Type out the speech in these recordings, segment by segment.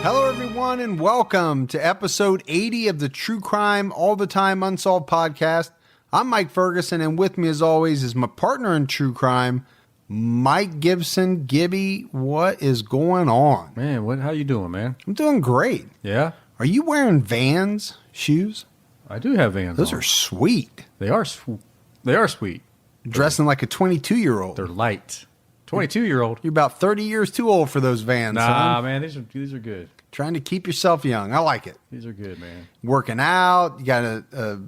Hello, everyone, and welcome to episode 80 of the True Crime All the Time Unsolved podcast. I'm Mike Ferguson, and with me, as always, is my partner in true crime, Mike Gibson. Gibby, what is going on? Man, how you doing, man? I'm doing great. Yeah? Are you wearing Vans shoes? I do have Vans Those on. are sweet. They are sweet. Dressing like a 22-year-old. They're light. 22-year-old. You're about 30 years too old for those Vans, Nah, son. man, these are good. Trying to keep yourself young. I like it. These are good, man. Working out. You got a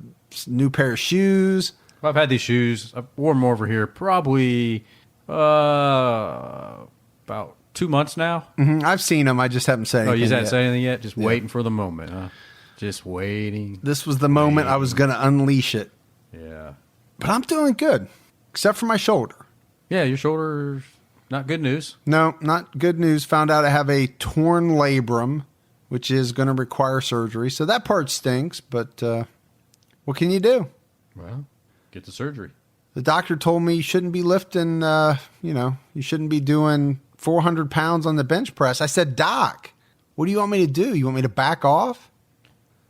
new pair of shoes. I've had these shoes. I've worn them over here probably about 2 months now. I've seen them. I just haven't said anything Oh, you haven't yet. said anything yet? Just waiting for the moment, huh? Just waiting. This was the moment I was going to unleash it. Yeah. But I'm doing good, except for my shoulder. Yeah, your shoulder's not good news. No, not good news. Found out I have a torn labrum, which is going to require surgery. So that part stinks, but what can you do? Well, get the surgery. The doctor told me you shouldn't be lifting, you shouldn't be doing 400 pounds on the bench press. I said, Doc, what do you want me to do? You want me to back off?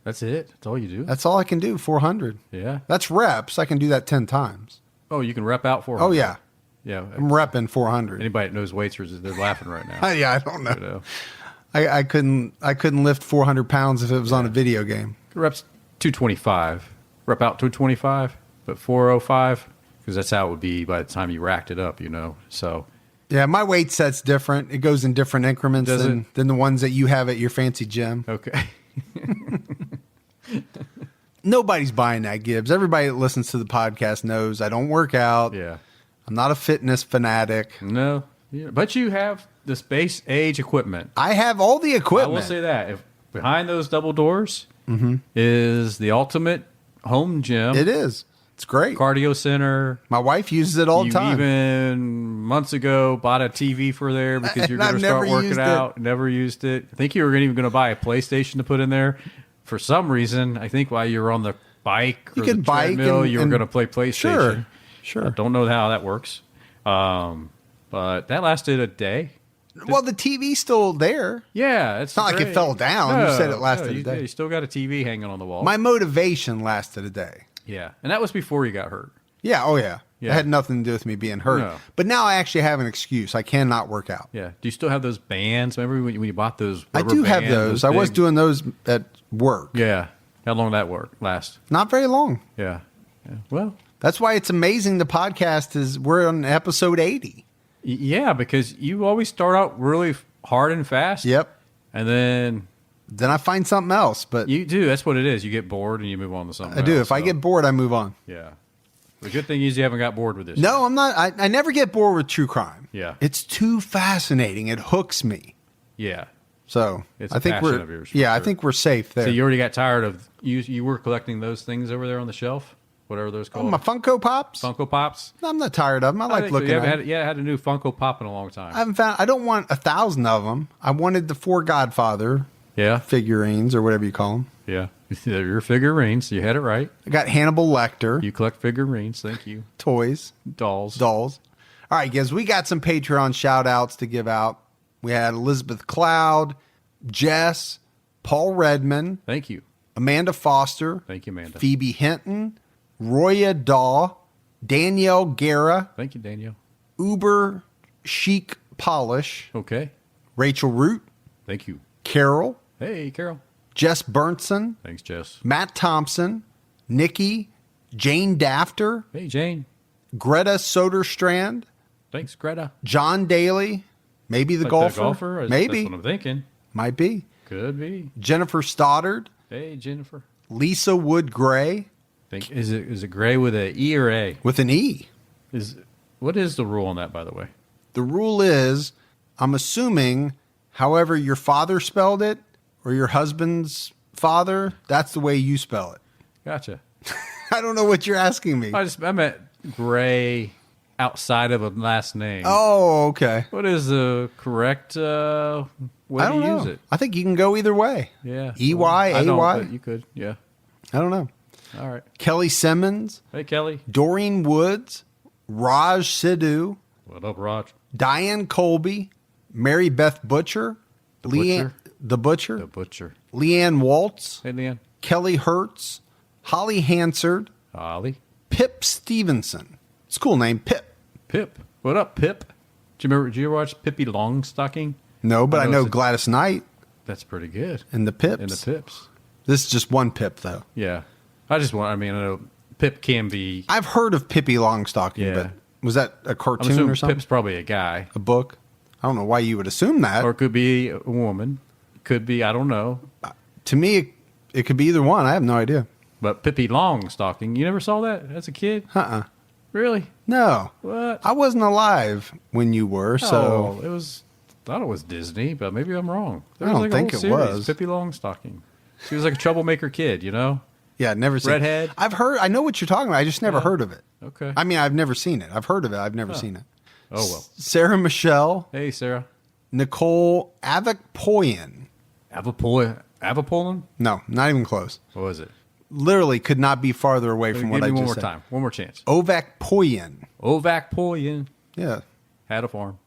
That's it? That's all you do? That's all I can do, 400. Yeah. That's reps. I can do that 10 times. Oh, you can rep out 400? Oh, yeah. Yeah. I'm repping 400. Anybody that knows weights, they're laughing right now. Yeah, I don't know. You know? I couldn't lift 400 pounds if it was on a video game. Reps 225. Rep out 225, but 405, because that's how it would be by the time you racked it up, So, Yeah, my weight set's different. It goes in different increments than the ones that you have at your fancy gym. okay. Nobody's buying that, Gibbs. Everybody that listens to the podcast knows I don't work out. Yeah. I'm not a fitness fanatic. No. Yeah. But you have the space age equipment. I have all the equipment. I will say that. If behind those double doors is the ultimate home gym. It is. It's great. Cardio center. My wife uses it all the time. You even months ago bought a TV for there because you're going to start working out. Never used it. I think you were even going to buy a PlayStation to put in there. For some reason, I think while you were on the bike or the treadmill, you were going to play PlayStation. Sure. I don't know how that works. But that lasted a day. Well, the TV's still there. Yeah. It's not like it fell down. You said it lasted a day. You still got a TV hanging on the wall. My motivation lasted a day. Yeah. And that was before you got hurt. Yeah. Oh, yeah. Yeah. It had nothing to do with me being hurt. No. But now I actually have an excuse. I cannot work out. Yeah. Do you still have those bands? Remember when you bought those I rubber do have bands, those. I was big- doing those at work. Yeah. How long did that last? Not very long. Yeah. Well, That's why it's amazing the podcast we're on episode 80. Yeah, because you always start out really hard and fast. Yep. And then I find something else, but you do. That's what it is. You get bored and you move on to something I do. else, If I get bored, I move on. Yeah. The good thing is you haven't got bored with this. No, I'm not. I never get bored with true crime. Yeah. It's too fascinating. It hooks me. Yeah. So It's I a think passion of yours, for I sure. think we're safe there. So you already got tired of you were collecting those things over there on the shelf? Whatever those called. my Funko Pops? Funko Pops? I'm not tired of them. I like think looking so. at them. I had a new Funko Pop in a long time. I don't want 1,000 of them. I wanted the 4 Godfather Yeah. figurines or whatever you call them. Yeah. They're your figurines. You had it right. I got Hannibal Lecter. You collect figurines. Thank you. Toys. Dolls. All right, guys, we got some Patreon shout outs to give out. We had Elizabeth Cloud, Jess, Paul Redman, Thank you. Amanda Foster, Thank you, Amanda. Phoebe Hinton, Roya Daw, Danielle Guerra, Thank you, Danielle. Uber Chic Polish, Okay. Rachel Root, Thank you. Carol, Hey, Carol. Jess Burnson, Thanks, Jess. Matt Thompson, Nikki, Jane Dafter, Hey, Jane. Greta Soderstrand, Thanks, Greta. John Daly, maybe the Like golfer. The golfer? Maybe. That's what I'm thinking. Might be. Could be. Jennifer Stoddard, Hey, Jennifer. Lisa Wood Gray Is it gray with a E or A? with an E. What is the rule on that, by the way? The rule is, I'm assuming, however your father spelled it or your husband's father, that's the way you spell it. Gotcha. I don't know what you're asking me. I meant gray outside of a last name. Oh, okay. What is the correct way I don't to know. use it? I think you can go either way. Yeah. EY, I don't, AY? but you could. Yeah. I don't know. All right. Kelly Simmons, Hey, Kelly. Doreen Woods, Raj Sidhu, What up, Raj? Diane Colby, Mary Beth Butcher, The Butcher. The Butcher. Leanne Waltz. Hey, Leanne. Kelly Hertz. Holly Hansard. Holly. Pip Stevenson. It's a cool name, Pip. Pip. What up, Pip? Did you ever watch Pippi Longstocking? No, but I know Gladys Knight. That's pretty good. And the Pips. And the Pips. This is just one Pip, though. Yeah. I know Pip can be... I've heard of Pippi Longstocking, but was that a cartoon or something? Pip's probably a guy. A book? I don't know why you would assume that. Or it could be a woman. Could be, I don't know. To me, it could be either one. I have no idea. But Pippi Longstocking, you never saw that as a kid? Really? No. What? I wasn't alive when you were, so... Oh, thought it was Disney, but maybe I'm wrong. I don't think it was. Pippi Longstocking. She was like a troublemaker kid, you know? Yeah, never seen Redhead. it. I know what you're talking about. I just never heard of it. Okay. I mean, I've never seen it. I've heard of it. I've never seen it. Oh, well. Sarah Michelle. Hey, Sarah. Nicole Avakpoyan. Avapolan? No, not even close. What was it? Literally could not be farther away from what I just said. Give me one more time. One more chance. Ovakpoyan. Yeah. Had a farm.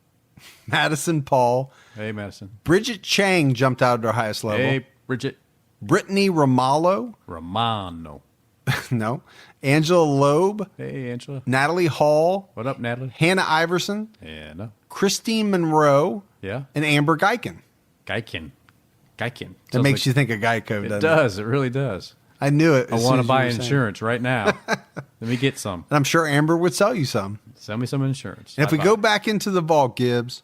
Madison Paul. Hey, Madison. Bridget Chang jumped out at her highest level. Hey, Bridget. Brittany Romano. No. Angela Loeb. Hey, Angela. Natalie Hall. What up, Natalie? Hannah Iverson. Yeah, Christine Monroe. Yeah. And Amber Guykin. Guykin. That makes you think of Geico, doesn't it? It does. It really does. I knew it. I want to buy insurance right now. Let me get some. And I'm sure Amber would sell you some. Sell me some insurance. And if we go back into the vault, Gibbs,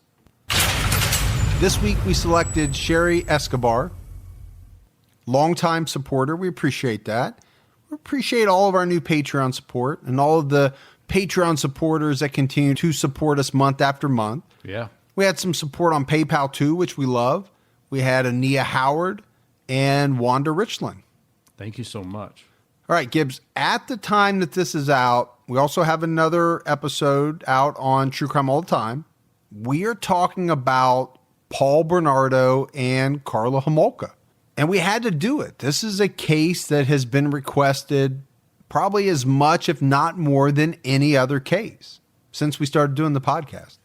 this week we selected Sherry Escobar, longtime supporter. We appreciate that. We appreciate all of our new Patreon support and all of the Patreon supporters that continue to support us month after month. Yeah. We had some support on PayPal too, which we love. We had Ania Howard and Wanda Richland. Thank you so much. All right, Gibbs, at the time that this is out, we also have another episode out on True Crime All the Time. We are talking about Paul Bernardo and Karla Homolka. And we had to do it. This is a case that has been requested probably as much, if not more, than any other case since we started doing the podcast.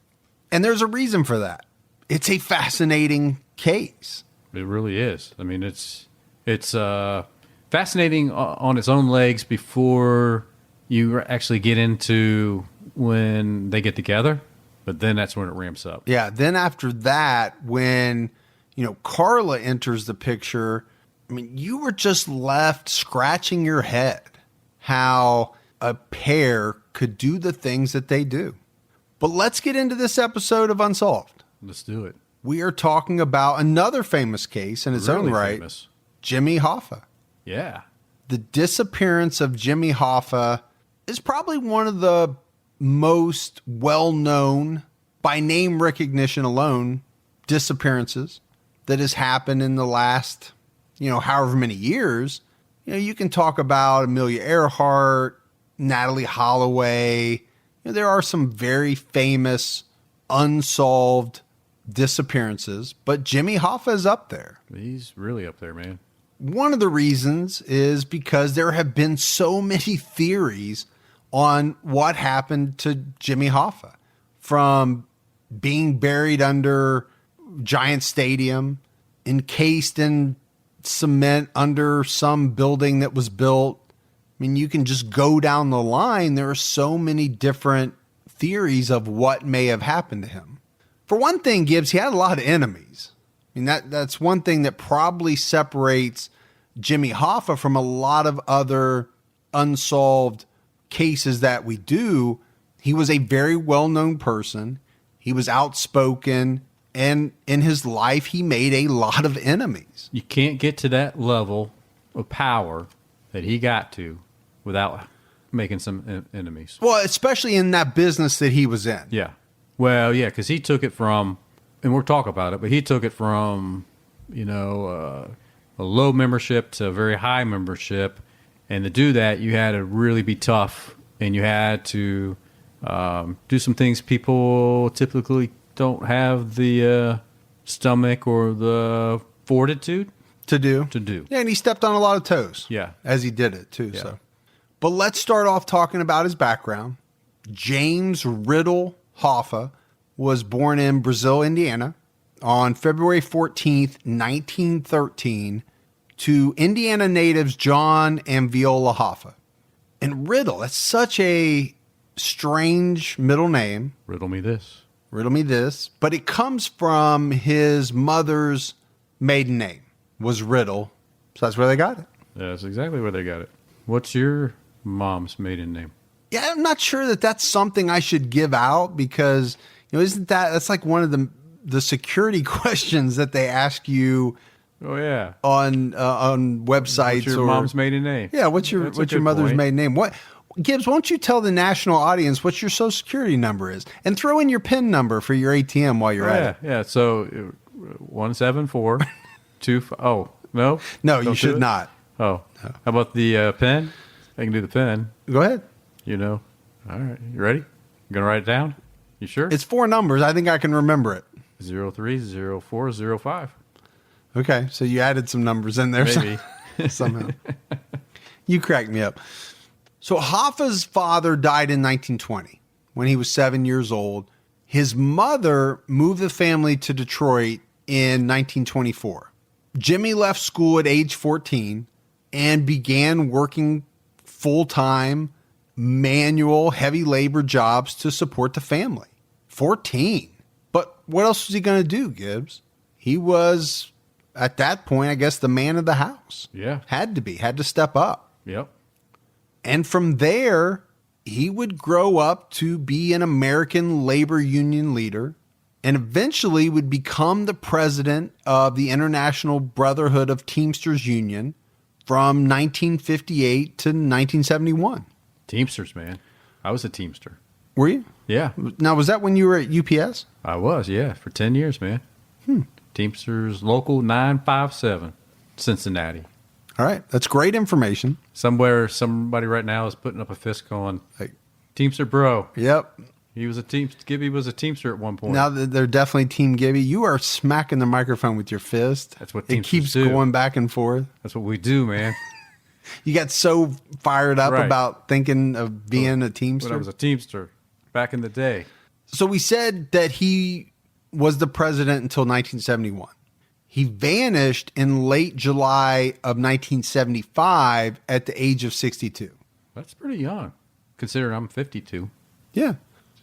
And there's a reason for that. It's a fascinating case. It really is. I mean, it's fascinating on its own legs before you actually get into when they get together, but then that's when it ramps up. Yeah. Then after that, when, Karla enters the picture, I mean, you were just left scratching your head how a pair could do the things that they do. But let's get into this episode of Unsolved. Let's do it. We are talking about another famous case in its own right, famous. Jimmy Hoffa. Yeah. The disappearance of Jimmy Hoffa is probably one of the most well-known, by name recognition alone, disappearances that has happened in the last, however many years. You can talk about Amelia Earhart, Natalie Holloway. There are some very famous unsolved disappearances, but Jimmy Hoffa is up there. He's really up there, man. One of the reasons is because there have been so many theories on what happened to Jimmy Hoffa, from being buried under Giant Stadium, encased in cement under some building that was built. I mean, you can just go down the line. There are so many different theories of what may have happened to him. For one thing, Gibbs, he had a lot of enemies. I mean, that's one thing that probably separates Jimmy Hoffa from a lot of other unsolved cases that we do. He was a very well-known person. He was outspoken. And in his life, he made a lot of enemies. You can't get to that level of power that he got to without making some enemies. Well, especially in that business that he was in. Yeah. Well, yeah, because he took it from, and we'll talk about it, but he took it from, a low membership to a very high membership. And to do that, you had to really be tough, and you had to do some things people typically don't have the stomach or the fortitude to do. Yeah, and he stepped on a lot of toes. Yeah. As he did it, too. Yeah. So, but let's start off talking about his background. James Riddle Hoffa was born in Brazil, Indiana. on February 14th, 1913, to Indiana natives John and Viola Hoffa. And Riddle, that's such a strange middle name. Riddle me this. Riddle me this. But it comes from his mother's maiden name, was Riddle. So that's where they got it. Yeah, that's exactly where they got it. What's your mom's maiden name? Yeah, I'm not sure that that's something I should give out because, isn't that's like one of the security questions that they ask you. Oh yeah, on websites. What's your mom's maiden name? Yeah, what's your mother's maiden name? What, Gibbs? Won't you tell the national audience what your Social Security number is, and throw in your PIN number for your ATM while you're at it? Yeah. So 174 Oh no, you should not. Oh, no. How about the PIN? I can do the PIN. Go ahead. All right. You ready? You gonna write it down? You sure? It's 4 numbers. I think I can remember it. 030405. Okay, so you added some numbers in there. Maybe. Somehow. You cracked me up. So Hoffa's father died in 1920 when he was 7 years old. His mother moved the family to Detroit in 1924. Jimmy left school at age 14 and began working full-time, manual, heavy labor jobs to support the family. 14. But what else was he going to do, Gibbs? He was, at that point, I guess, the man of the house. Yeah. Had to step up. Yep. And from there, he would grow up to be an American labor union leader and eventually would become the president of the International Brotherhood of Teamsters Union from 1958 to 1971. Teamsters, man. I was a Teamster. Were you? Yeah. Now, was that when you were at UPS? I was, yeah, for 10 years, man. Teamsters Local 957, Cincinnati. All right. That's great information. Somebody right now is putting up a fist going, hey, Teamster bro. Yep. He was a Teamster. Gibby was a Teamster at one point. Now they're definitely Team Gibby. You are smacking the microphone with your fist. That's what Teamsters do. It keeps going back and forth. That's what we do, man. You got so fired up about thinking of being a Teamster. When I was a Teamster back in the day. So we said that he was the president until 1971. He vanished in late July of 1975 at the age of 62. That's pretty young, considering I'm 52. Yeah.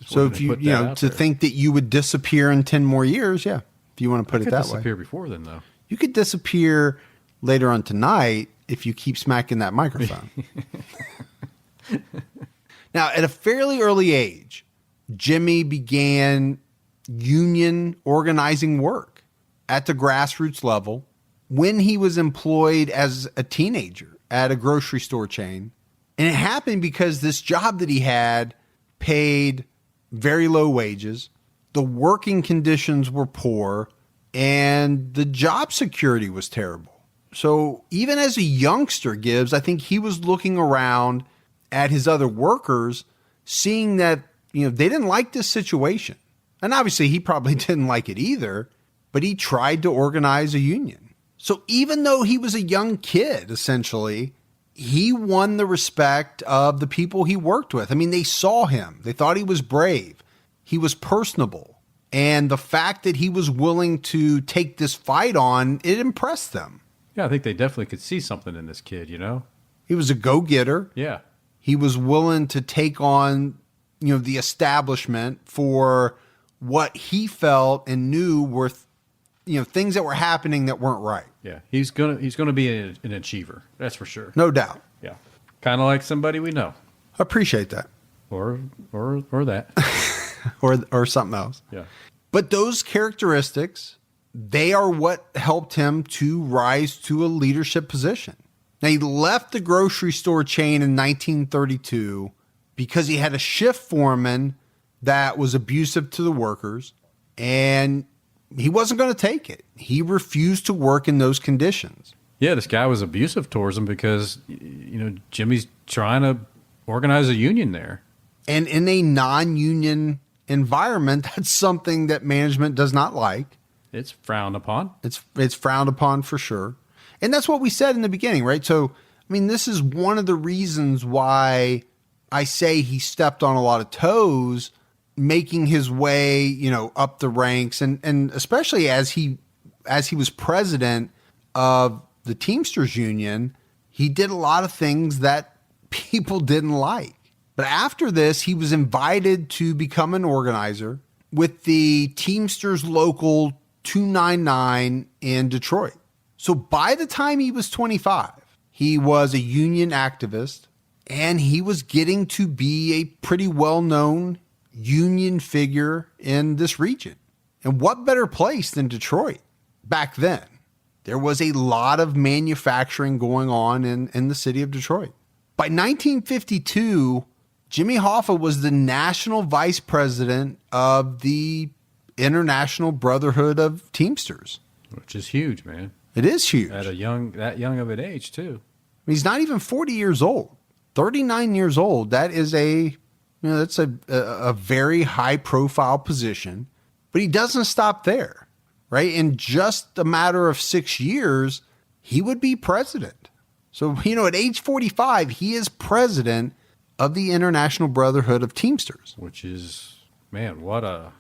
So if you think that you would disappear in 10 more years, yeah. If you want to put it that way. I could disappear before then, though. You could disappear later on tonight if you keep smacking that microphone. Now, at a fairly early age, Jimmy began union organizing work at the grassroots level when he was employed as a teenager at a grocery store chain. And it happened because this job that he had paid very low wages, the working conditions were poor, and the job security was terrible. So even as a youngster, Gibbs, I think he was looking around at his other workers, seeing that, they didn't like this situation. And obviously he probably didn't like it either, but he tried to organize a union. So even though he was a young kid, essentially, he won the respect of the people he worked with. I mean, they saw him. They thought he was brave. He was personable. And the fact that he was willing to take this fight on, it impressed them. Yeah, I think they definitely could see something in this kid, He was a go-getter. Yeah. He was willing to take on, the establishment for what he felt and knew were, things that were happening that weren't right. Yeah, he's gonna be an achiever. That's for sure. No doubt. Yeah, kind of like somebody we know. Appreciate that. Or that. or something else. Yeah. But those characteristics, they are what helped him to rise to a leadership position. Now, he left the grocery store chain in 1932 because he had a shift foreman that was abusive to the workers, and he wasn't going to take it. He refused to work in those conditions. Yeah, this guy was abusive towards him because, Jimmy's trying to organize a union there. And in a non-union environment, that's something that management does not like. It's frowned upon. It's frowned upon for sure. And that's what we said in the beginning, right? So, I mean, this is one of the reasons why I say he stepped on a lot of toes making his way, up the ranks, and especially as he was president of the Teamsters Union, he did a lot of things that people didn't like. But after this, he was invited to become an organizer with the Teamsters Local 299 in Detroit. So by the time he was 25, he was a union activist, and he was getting to be a pretty well-known union figure in this region. And what better place than Detroit back then? There was a lot of manufacturing going on in the city of Detroit. By 1952, Jimmy Hoffa was the national vice president of the International Brotherhood of Teamsters. Which is huge, man. It is huge. At that young of an age, too. He's not even 40 years old. 39 years old. That is that's a very high profile position, but he doesn't stop there, right? In just a matter of 6 years, he would be president. So, at age 45, he is president of the International Brotherhood of Teamsters. Which is, man, what a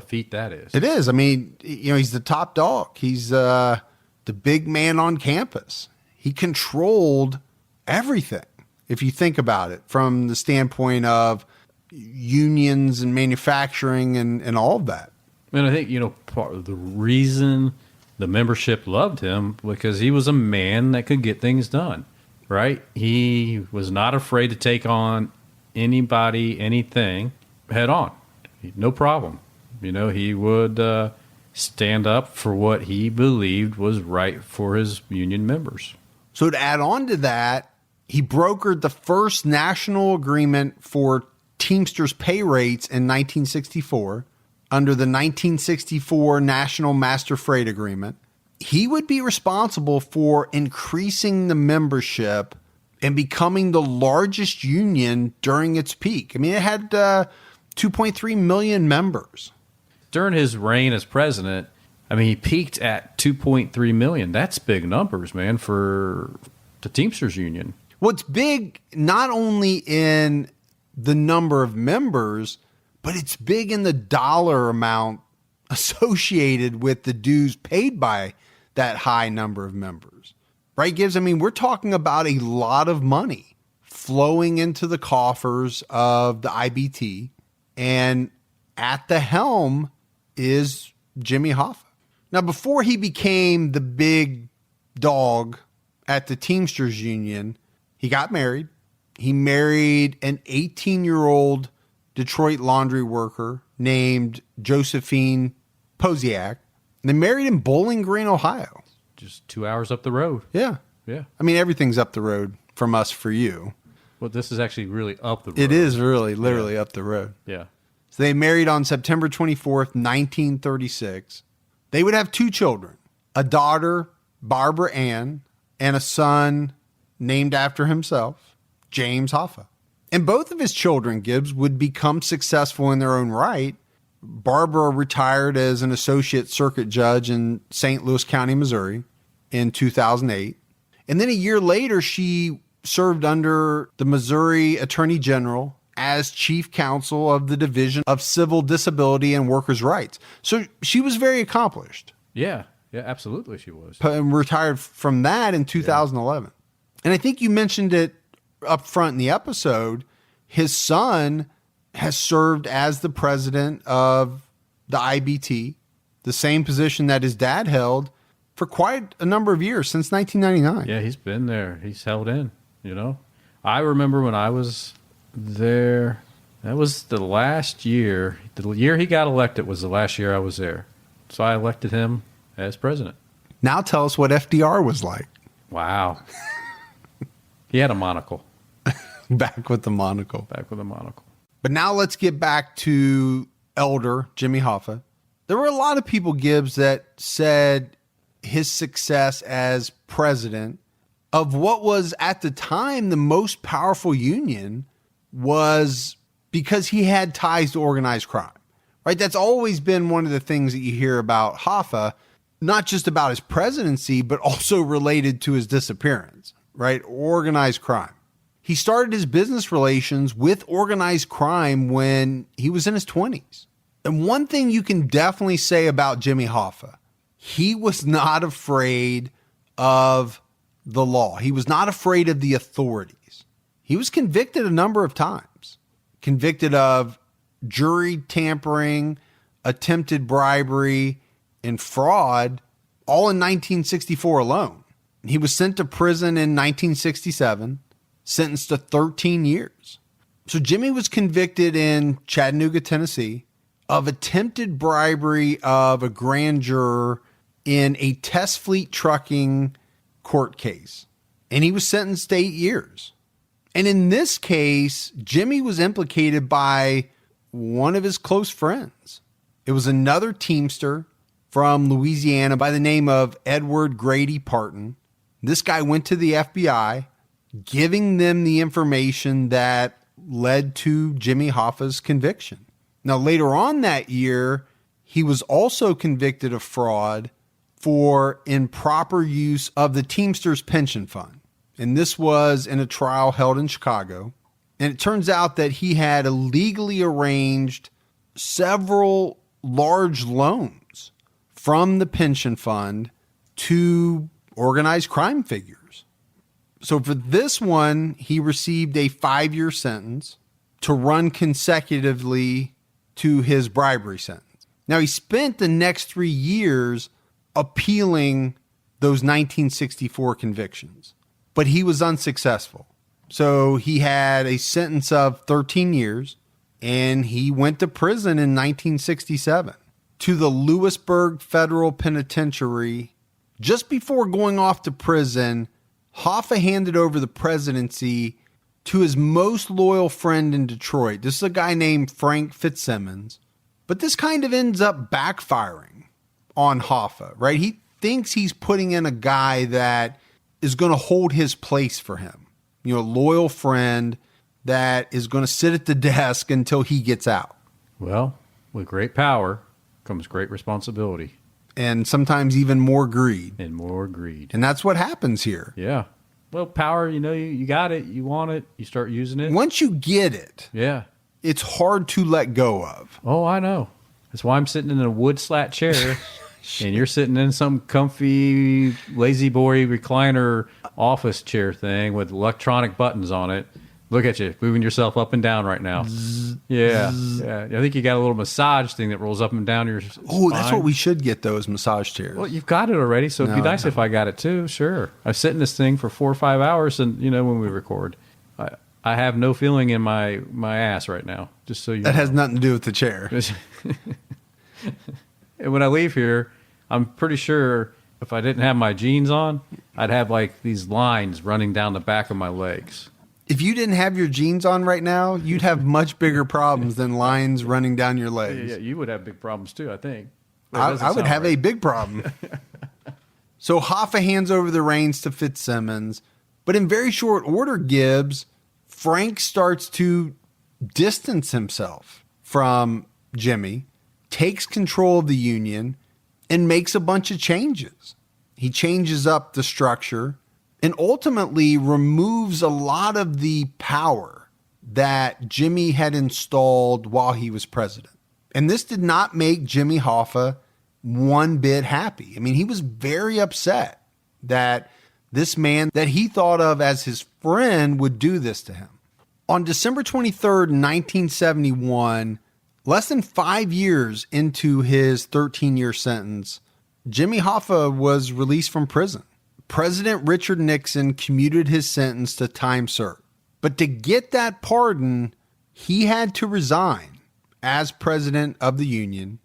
feat that is. It is. I mean, he's the top dog. He's the big man on campus. He controlled everything, if you think about it, from the standpoint of unions and manufacturing and all of that. And I think, part of the reason the membership loved him because he was a man that could get things done, right? He was not afraid to take on anybody, anything head on. No problem. He would stand up for what he believed was right for his union members. So to add on to that, he brokered the first national agreement for Teamsters pay rates in 1964 under the 1964 National Master Freight Agreement. He would be responsible for increasing the membership and becoming the largest union during its peak. I mean, it had 2.3 million members. During his reign as president, he peaked at 2.3 million. That's big numbers, man, for the Teamsters Union. What's big, not only in the number of members, but it's big in the dollar amount associated with the dues paid by that high number of members. Right, Gibbs? We're talking about a lot of money flowing into the coffers of the IBT, and at the helm is Jimmy Hoffa. Now, before he became the big dog at the Teamsters Union, he got married. He married an 18-year-old Detroit laundry worker named Josephine Posiak. They married in Bowling Green, Ohio. Just 2 hours up the road. Yeah. Yeah. Everything's up the road from us for you. Well, this is actually really up the road. It is really, literally up the road. Yeah. So they married on September 24th, 1936. They would have 2 children, a daughter, Barbara Ann, and a son named after himself, James Hoffa. And both of his children, Gibbs, would become successful in their own right. Barbara retired as an associate circuit judge in St. Louis County, Missouri in 2008. And then a year later, she served under the Missouri Attorney General as chief counsel of the Division of Civil Disability and Workers' Rights. So she was very accomplished. Yeah, absolutely she was. And retired from that in 2011. Yeah. And I think you mentioned it up front in the episode. His son has served as the president of the IBT, the same position that his dad held for quite a number of years, since 1999. Yeah, he's been there. He's held in, I remember when I was there, that was the last year. The year he got elected was the last year I was there. So I elected him as president. Now tell us what FDR was like. Wow. He had a monocle. Back with the monocle. But now let's get back to elder Jimmy Hoffa. There were a lot of people, Gibbs, that said his success as president of what was at the time the most powerful union was because he had ties to organized crime, right? That's always been one of the things that you hear about Hoffa, not just about his presidency, but also related to his disappearance, right? Organized crime. he started his business relations with organized crime when he was in his 20s. And one thing you can definitely say about Jimmy Hoffa, he was not afraid of the law. He was not afraid of the authorities. He was convicted a number of times, convicted of jury tampering, attempted bribery, and fraud, all in 1964 alone. He was sent to prison in 1967, sentenced to 13 years. So Jimmy was convicted in Chattanooga, Tennessee, of attempted bribery of a grand juror in a test fleet trucking court case. And he was sentenced to 8 years. And in this case, Jimmy was implicated by one of his close friends. It was another Teamster from Louisiana by the name of Edward Grady Parton. This guy went to the FBI, giving them the information that led to Jimmy Hoffa's conviction. Now, later on that year, he was also convicted of fraud for improper use of the Teamsters pension fund. And this was in a trial held in Chicago. And it turns out that he had illegally arranged several large loans from the pension fund to organized crime figures. So for this one, he received a 5-year sentence to run consecutively to his bribery sentence. Now, he spent the next 3 years appealing those 1964 convictions, but he was unsuccessful. So he had a sentence of 13 years, and he went to prison in 1967 to the Lewisburg Federal Penitentiary. Just before going off to prison, Hoffa handed over the presidency to his most loyal friend in Detroit. This is a guy named Frank Fitzsimmons. But this kind of ends up backfiring on Hoffa, right? He thinks he's putting in a guy that is going to hold his place for him. You know, a loyal friend that is going to sit at the desk until he gets out. Well, with great power comes great responsibility. And sometimes even more greed. And more greed. And that's what happens here. Yeah. Well, power, you got it, you want it, you start using it. Once you get it, yeah, it's hard to let go of. Oh, I know. That's why I'm sitting in a wood slat chair and you're sitting in some comfy lazy boy recliner office chair thing with electronic buttons on it. Look at you, moving yourself up and down right now. Yeah. I think you got a little massage thing that rolls up and down your spine. Oh, that's what we should get, those massage chairs. Well, you've got it already, so it'd be nice if I got it too. Sure. I sit in this thing for 4 or 5 hours, and when we record, I have no feeling in my ass right now. Just so you know. That has nothing to do with the chair. And when I leave here, I'm pretty sure if I didn't have my jeans on, I'd have like these lines running down the back of my legs. If you didn't have your jeans on right now, you'd have much bigger problems than lines running down your legs. Yeah, you would have big problems too, I think. I would have a big problem. So Hoffa hands over the reins to Fitzsimmons, but in very short order, Gibbs, Frank starts to distance himself from Jimmy, takes control of the union, and makes a bunch of changes. He changes up the structure and ultimately removes a lot of the power that Jimmy had installed while he was president. And this did not make Jimmy Hoffa one bit happy. I mean, he was very upset that this man that he thought of as his friend would do this to him. On December 23rd, 1971, less than 5 years into his 13-year sentence, Jimmy Hoffa was released from prison. President Richard Nixon commuted his sentence to time served. But to get that pardon, he had to resign as president of the union,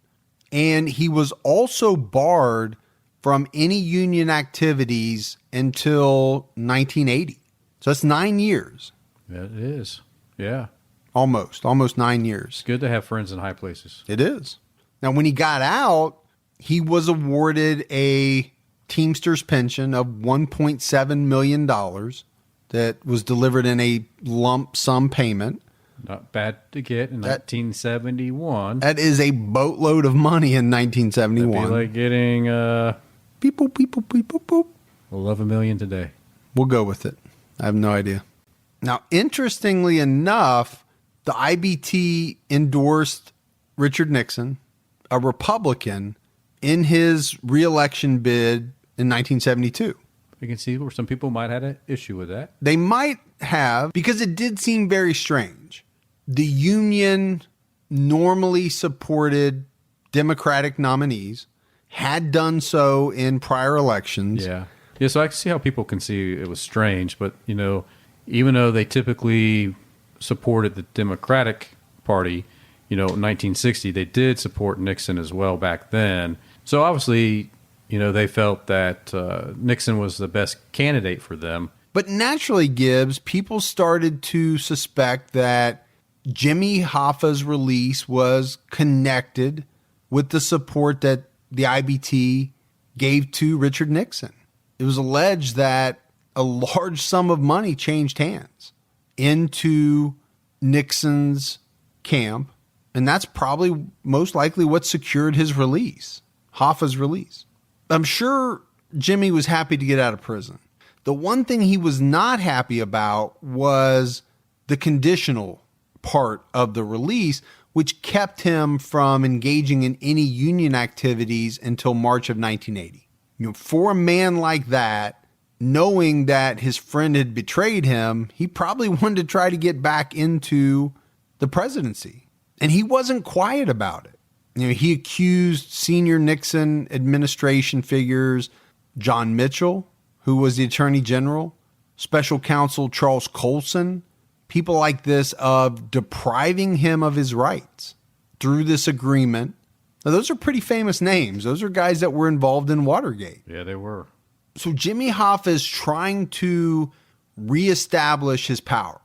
and he was also barred from any union activities until 1980. So that's 9 years. Yeah, it is. Yeah. Almost 9 years. It's good to have friends in high places. It is. Now, when he got out, he was awarded a Teamsters pension of $1.7 million that was delivered in a lump sum payment. Not bad to get in 1971. That is a boatload of money in 1971. That'd be like getting beep, boop, beep, boop, beep, boop, boop. $11 million today. We'll go with it. I have no idea. Now, interestingly enough, the IBT endorsed Richard Nixon, a Republican, in his reelection bid in 1972. You can see where some people might have an issue with that. They might have, because it did seem very strange. The Union normally supported Democratic nominees, had done so in prior elections. Yeah. Yeah, so I can see how people can see it was strange, but, even though they typically supported the Democratic Party, in 1960, they did support Nixon as well back then. So obviously, they felt that Nixon was the best candidate for them. But naturally, Gibbs, people started to suspect that Jimmy Hoffa's release was connected with the support that the IBT gave to Richard Nixon. It was alleged that a large sum of money changed hands into Nixon's camp, and that's probably most likely what secured his release, Hoffa's release. I'm sure Jimmy was happy to get out of prison. The one thing he was not happy about was the conditional part of the release, which kept him from engaging in any union activities until March of 1980. For a man like that, knowing that his friend had betrayed him, he probably wanted to try to get back into the presidency. And he wasn't quiet about it. He accused senior Nixon administration figures, John Mitchell, who was the Attorney General, Special Counsel Charles Colson, people like this, of depriving him of his rights through this agreement. Now, those are pretty famous names. Those are guys that were involved in Watergate. Yeah, they were. So Jimmy Hoffa is trying to reestablish his power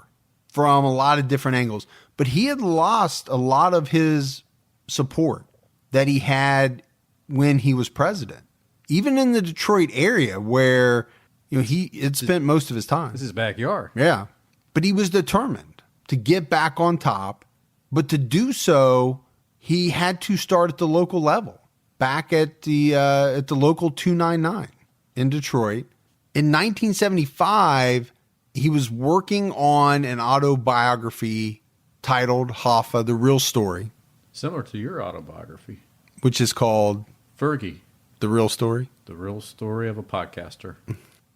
from a lot of different angles. But he had lost a lot of his support that he had when he was president. Even in the Detroit area where he had spent most of his time. This is his backyard. Yeah. But he was determined to get back on top. But to do so, he had to start at the local level, back at the local 299 in Detroit. In 1975, he was working on an autobiography titled Hoffa, The Real Story. Similar to your autobiography. Which is called Fergie. The Real Story. The Real Story of a Podcaster.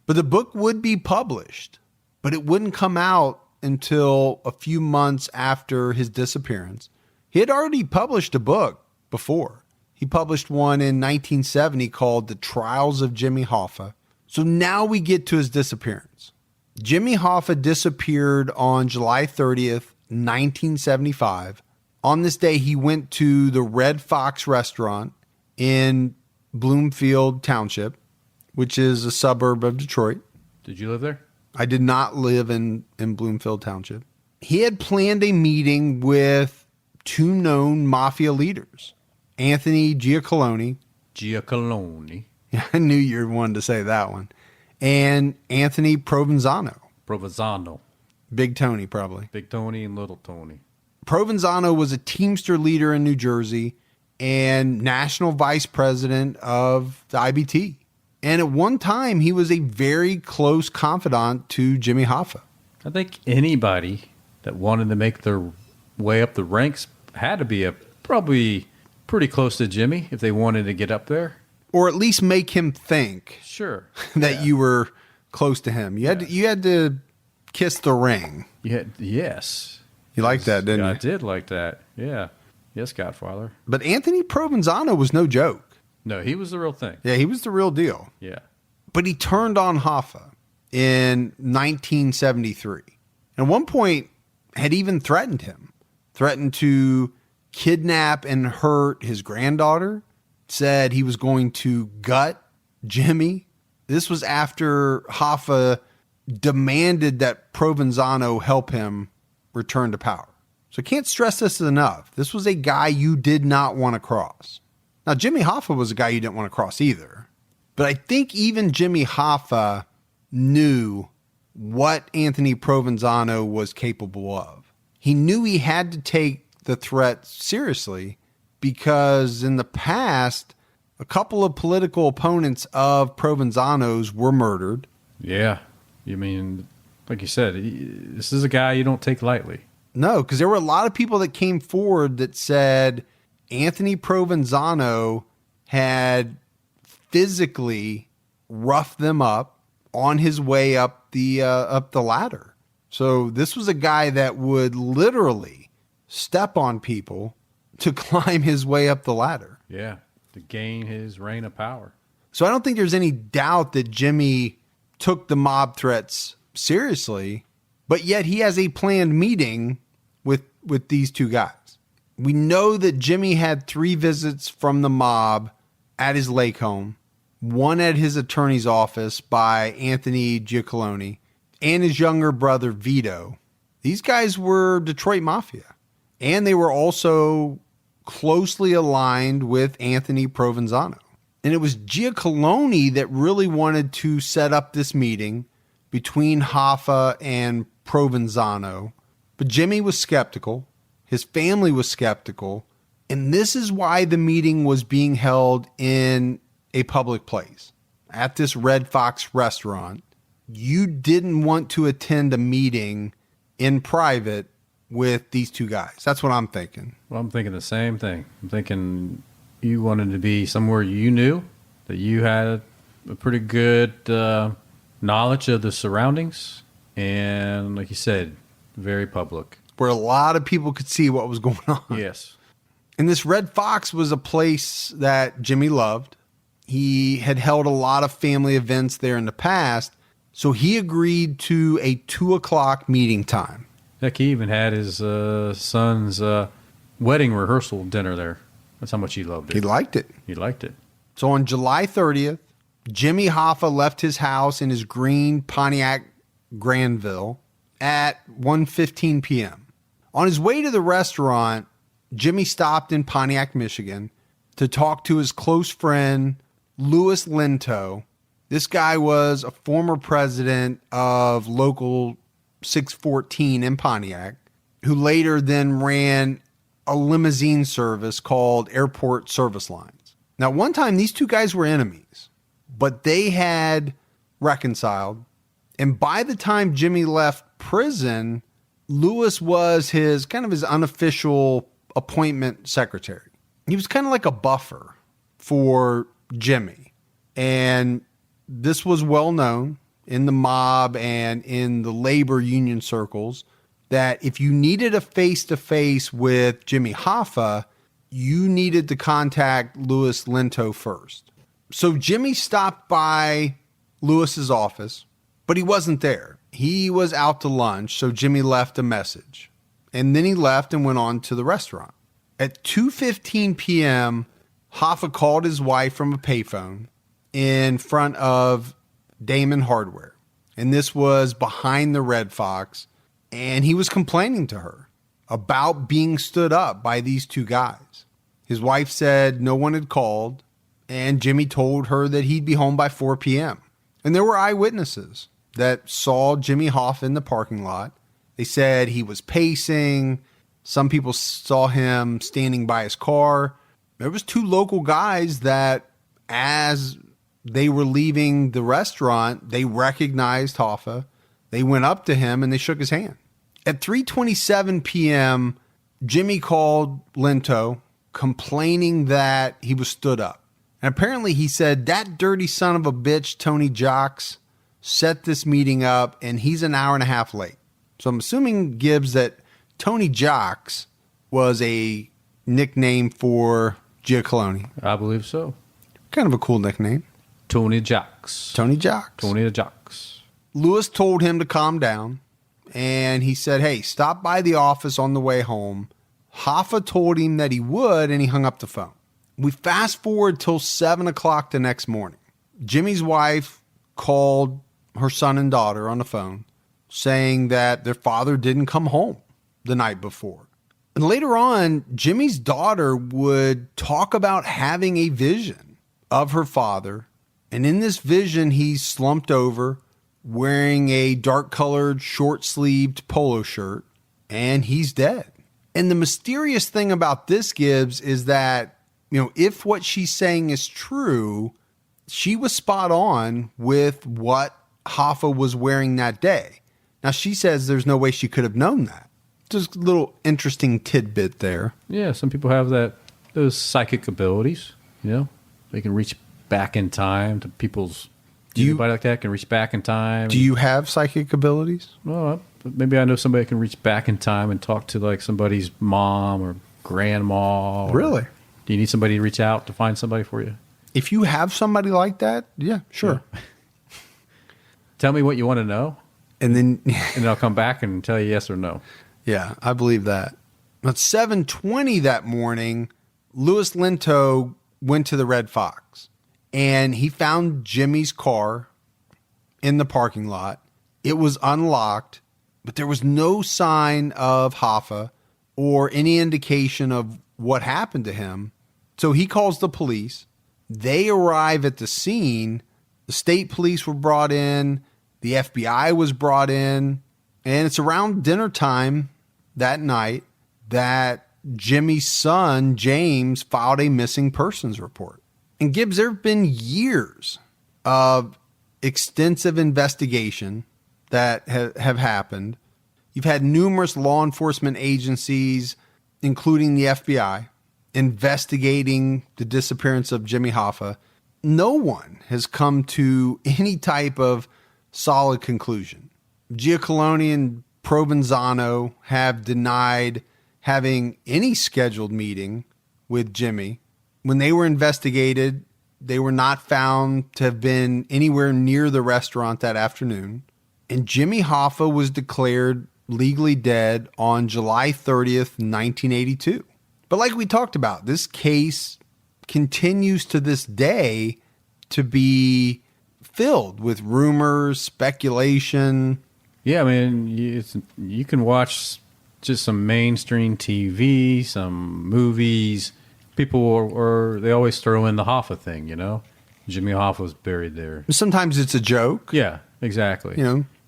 But the book would be published, but it wouldn't come out until a few months after his disappearance. He had already published a book before. He published one in 1970 called The Trials of Jimmy Hoffa. So now we get to his disappearance. Jimmy Hoffa disappeared on July 30th, 1975. On this day, he went to the Red Fox restaurant in Bloomfield Township, which is a suburb of Detroit. Did you live there? I did not live in Bloomfield Township. He had planned a meeting with two known mafia leaders, Anthony Giacolone. Giacolone. I knew you wanted to say that one. And Anthony Provenzano. Provenzano. Big Tony, probably. Big Tony and Little Tony. Provenzano was a Teamster leader in New Jersey and national vice president of the IBT. And at one time, he was a very close confidant to Jimmy Hoffa. I think anybody that wanted to make their way up the ranks had to be probably pretty close to Jimmy if they wanted to get up there. Or at least make him think sure that you were close to him. You had to kiss the ring. Yes. You liked that, didn't you? I did like that. Yeah. Yes, Godfather. But Anthony Provenzano was no joke. No, he was the real thing. Yeah, he was the real deal. Yeah. But he turned on Hoffa in 1973. At one point, had even threatened him. Threatened to kidnap and hurt his granddaughter. Said he was going to gut Jimmy. This was after Hoffa demanded that Provenzano help him return to power. So I can't stress this enough. This was a guy you did not want to cross. Now, Jimmy Hoffa was a guy you didn't want to cross either. But I think even Jimmy Hoffa knew what Anthony Provenzano was capable of. He knew he had to take the threat seriously because in the past, a couple of political opponents of Provenzano's were murdered. Yeah. You mean Like you said, this is a guy you don't take lightly. No, because there were a lot of people that came forward that said Anthony Provenzano had physically roughed them up on his way up the ladder. So this was a guy that would literally step on people to climb his way up the ladder. Yeah, to gain his reign of power. So I don't think there's any doubt that Jimmy took the mob threats seriously, but yet he has a planned meeting with these two guys. We know that Jimmy had 3 visits from the mob at his lake home, one at his attorney's office by Anthony Giacalone, and his younger brother Vito. These guys were Detroit Mafia, and they were also closely aligned with Anthony Provenzano. And it was Giacalone that really wanted to set up this meeting between Hoffa and Provenzano. But Jimmy was skeptical. His family was skeptical. And this is why the meeting was being held in a public place. At this Red Fox restaurant, you didn't want to attend a meeting in private with these two guys. That's what I'm thinking. Well, I'm thinking the same thing. I'm thinking you wanted to be somewhere you knew, that you had a pretty good knowledge of the surroundings, and like you said, very public. Where a lot of people could see what was going on. Yes. And this Red Fox was a place that Jimmy loved. He had held a lot of family events there in the past, so he agreed to a 2:00 meeting time. Heck, he even had his son's wedding rehearsal dinner there. That's how much he loved it. He liked it. He liked it. So on July 30th, Jimmy Hoffa left his house in his green Pontiac Granville at 1:15 p.m. On his way to the restaurant, Jimmy stopped in Pontiac, Michigan to talk to his close friend, Louis Linto. This guy was a former president of Local 614 in Pontiac, who later then ran a limousine service called Airport Service Lines. Now, one time these two guys were enemies, but they had reconciled. And by the time Jimmy left prison, Louis was his unofficial appointment secretary. He was kind of like a buffer for Jimmy. And this was well known in the mob and in the labor union circles that if you needed a face-to-face with Jimmy Hoffa, you needed to contact Louis Linto first. So Jimmy stopped by Louis's office, but he wasn't there. He was out to lunch, so Jimmy left a message. And then he left and went on to the restaurant. At 2:15 p.m., Hoffa called his wife from a payphone in front of Damon Hardware. And this was behind the Red Fox. And he was complaining to her about being stood up by these two guys. His wife said no one had called, and Jimmy told her that he'd be home by 4 p.m. And there were eyewitnesses that saw Jimmy Hoffa in the parking lot. They said he was pacing. Some people saw him standing by his car. There was 2 local guys that, as they were leaving the restaurant, they recognized Hoffa. They went up to him and they shook his hand. At 3:27 p.m., Jimmy called Linto, complaining that he was stood up. And apparently he said, that dirty son of a bitch, Tony Jocks, set this meeting up and he's an hour and a half late. So I'm assuming, Gibbs, that Tony Jocks was a nickname for Giacalone. I believe so. Kind of a cool nickname. Tony Jocks. Tony Jocks. Tony the Jocks. Louis told him to calm down, and he said, hey, stop by the office on the way home. Hoffa told him that he would, and he hung up the phone. We fast forward till 7 o'clock the next morning. Jimmy's wife called her son and daughter on the phone, saying that their father didn't come home the night before. And later on, Jimmy's daughter would talk about having a vision of her father. And in this vision, he's slumped over, wearing a dark-colored, short-sleeved polo shirt, and he's dead. And the mysterious thing about this, Gibbs, is that, if what she's saying is true, she was spot on with what Hoffa was wearing that day. Now, she says there's no way she could have known that. Just a little interesting tidbit there. Yeah, some people have those psychic abilities. They can reach back in time to people's. Anybody like that can reach back in time? Do you have psychic abilities? Well, maybe I know somebody that can reach back in time and talk to like somebody's mom or grandma. Really? Do you need somebody to reach out to find somebody for you? If you have somebody like that, yeah, sure. Yeah. Tell me what you want to know, and then I'll come back and tell you yes or no. Yeah, I believe that. At 7:20 that morning, Louis Linto went to the Red Fox, and he found Jimmy's car in the parking lot. It was unlocked, but there was no sign of Hoffa or any indication of what happened to him. So he calls the police. They arrive at the scene. The state police were brought in. The FBI was brought in. And it's around dinner time that night that Jimmy's son, James, filed a missing persons report. And Gibbs, there have been years of extensive investigation that have happened. You've had numerous law enforcement agencies, including the FBI, investigating the disappearance of Jimmy Hoffa. No one has come to any type of solid conclusion. Giacalone and Provenzano have denied having any scheduled meeting with Jimmy. When they were investigated, they were not found to have been anywhere near the restaurant that afternoon. And Jimmy Hoffa was declared legally dead on July 30th, 1982. But like we talked about, this case continues to this day to be filled with rumors, speculation. Yeah, I mean, you can watch just some mainstream TV, some movies. People they always throw in the Hoffa thing, Jimmy Hoffa was buried there. Sometimes it's a joke. Yeah, exactly.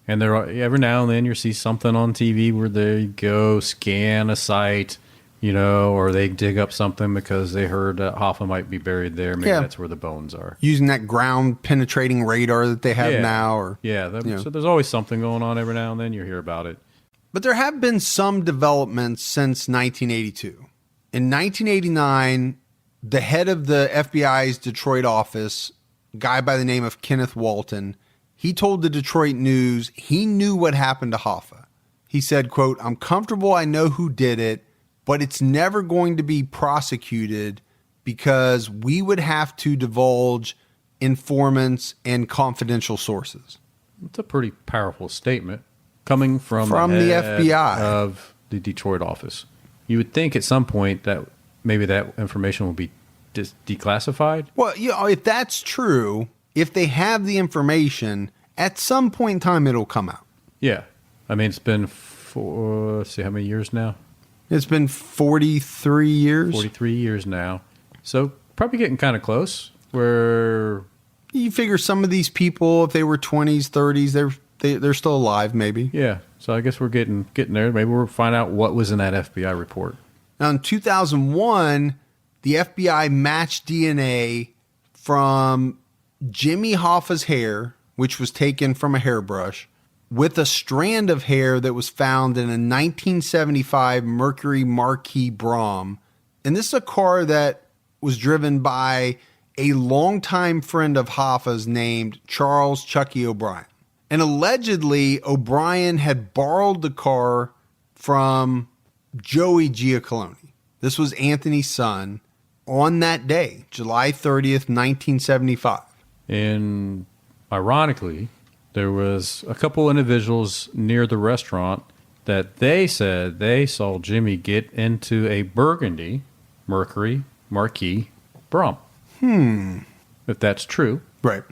And every now and then you see something on TV where they go scan a site, or they dig up something because they heard that Hoffa might be buried there. Maybe that's where the bones are. Using that ground penetrating radar that they have now. So there's always something going on every now and then. You hear about it. But there have been some developments since 1982. In 1989, the head of the FBI's Detroit office, a guy by the name of Kenneth Walton, he told the Detroit News he knew what happened to Hoffa. He said, quote, "I'm comfortable I know who did it, but it's never going to be prosecuted because we would have to divulge informants and confidential sources." It's a pretty powerful statement coming from the FBI of the Detroit office. You would think at some point that maybe that information will be declassified. Well, if that's true, if they have the information, at some point in time it'll come out. Yeah. I mean, it's been let's see, how many years now? It's been 43 years. 43 years now. So probably getting kind of close where... You figure some of these people, if they were 20s, 30s, they're still alive maybe. Yeah. So I guess we're getting there. Maybe we'll find out what was in that FBI report. Now, in 2001, the FBI matched DNA from Jimmy Hoffa's hair, which was taken from a hairbrush, with a strand of hair that was found in a 1975 Mercury Marquis Brougham. And this is a car that was driven by a longtime friend of Hoffa's named Charles Chucky O'Brien. And allegedly, O'Brien had borrowed the car from Joey Giacalone. This was Anthony's son on that day, July 30th, 1975. And ironically, there was a couple individuals near the restaurant that they said they saw Jimmy get into a burgundy Mercury Marquis Brougham. If that's true. Right.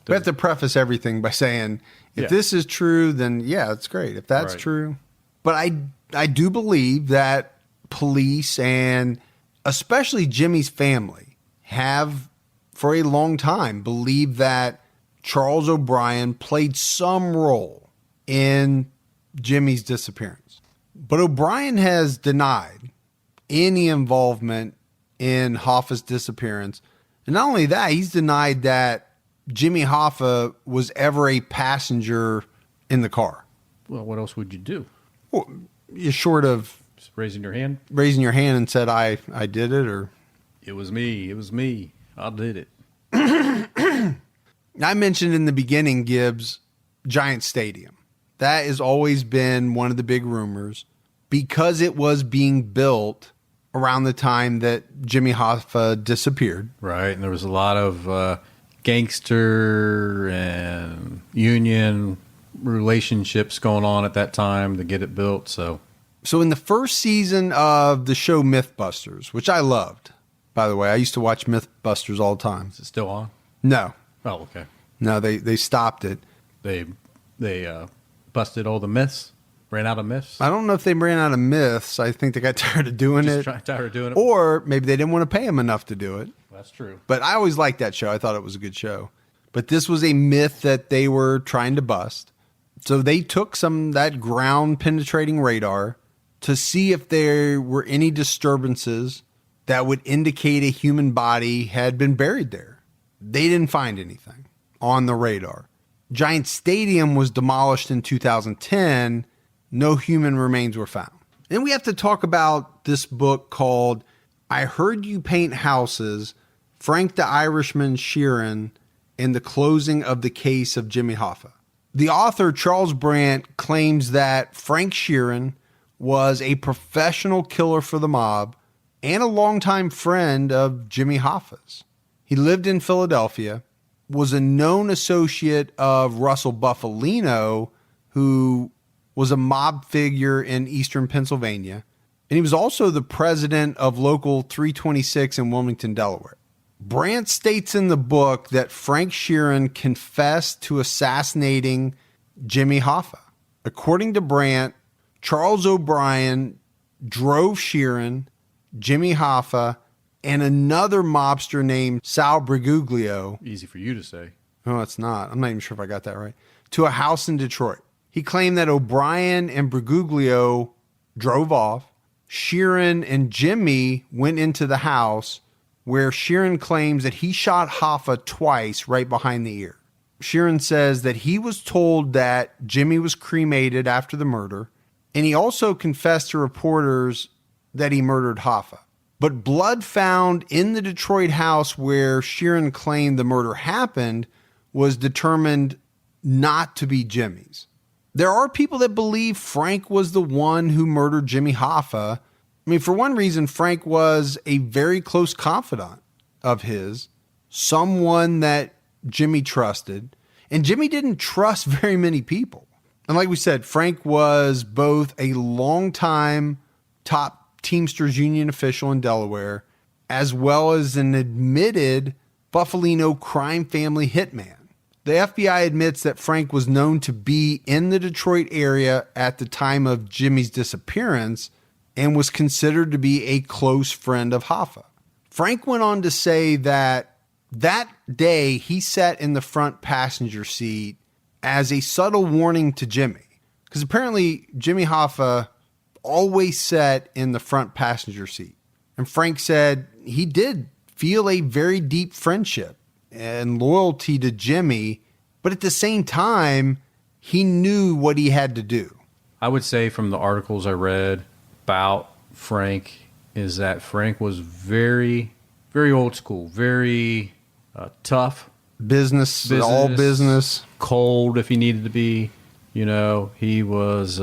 We have to preface everything by saying, if this is true, then yeah, it's great. If that's true. But I do believe that police and especially Jimmy's family have for a long time believed that Charles O'Brien played some role in Jimmy's disappearance. But O'Brien has denied any involvement in Hoffa's disappearance. And not only that, he's denied that Jimmy Hoffa was ever a passenger in the car. Well, what else would you do? Well, you're short of Just raising your hand? raising your hand and said, I did it, or... It was me. It was me. I did it. I mentioned in the beginning, Gibbs, Giant Stadium. That has always been one of the big rumors because it was being built around the time that Jimmy Hoffa disappeared. Right, and there was a lot of gangster and union relationships going on at that time to get it built. So in the first season of the show Mythbusters, which I loved, by the way, I used to watch Mythbusters all the time. is it still on? No. Oh, okay. No, they stopped it. They busted all the myths, ran out of myths. I don't know if they ran out of myths. I think they got tired of doing it. Tired of doing it. Or maybe they didn't want to pay him enough to do it. That's true. But I always liked that show. I thought it was a good show. But this was a myth that they were trying to bust. So they took that ground penetrating radar to see if there were any disturbances that would indicate a human body had been buried there. They didn't find anything on the radar. Giant Stadium was demolished in 2010. No human remains were found. Then we have to talk about this book called I Heard You Paint Houses, Frank the Irishman Sheeran, and the Closing of the Case of Jimmy Hoffa. The author, Charles Brandt, claims that Frank Sheeran was a professional killer for the mob and a longtime friend of Jimmy Hoffa's. He lived in Philadelphia, was a known associate of Russell Buffalino, who was a mob figure in eastern Pennsylvania, and he was also the president of Local 326 in Wilmington, Delaware. Brandt states in the book that Frank Sheeran confessed to assassinating Jimmy Hoffa. According to Brandt, Charles O'Brien drove Sheeran, Jimmy Hoffa, and another mobster named Sal Briguglio. Easy for you to say. No, it's not. I'm not even sure if I got that right. To a house in Detroit. He claimed that O'Brien and Briguglio drove off. Sheeran and Jimmy went into the house, where Sheeran claims that he shot Hoffa twice right behind the ear. Sheeran says that he was told that Jimmy was cremated after the murder, and he also confessed to reporters that he murdered Hoffa. But blood found in the Detroit house where Sheeran claimed the murder happened was determined not to be Jimmy's. There are people that believe Frank was the one who murdered Jimmy Hoffa. I mean, for one reason, Frank was a very close confidant of his, someone that Jimmy trusted, and Jimmy didn't trust very many people. And like we said, Frank was both a longtime top Teamsters union official in Delaware, as well as an admitted Buffalino crime family hitman. The FBI admits that Frank was known to be in the Detroit area at the time of Jimmy's disappearance and was considered to be a close friend of Hoffa. Frank went on to say that day he sat in the front passenger seat as a subtle warning to Jimmy, because apparently Jimmy Hoffa always sat in the front passenger seat. And Frank said he did feel a very deep friendship and loyalty to Jimmy, but at the same time, he knew what he had to do. I would say from the articles I read about Frank is that Frank was very, very old school, very tough. Business, all business. Cold if he needed to be. You know, he was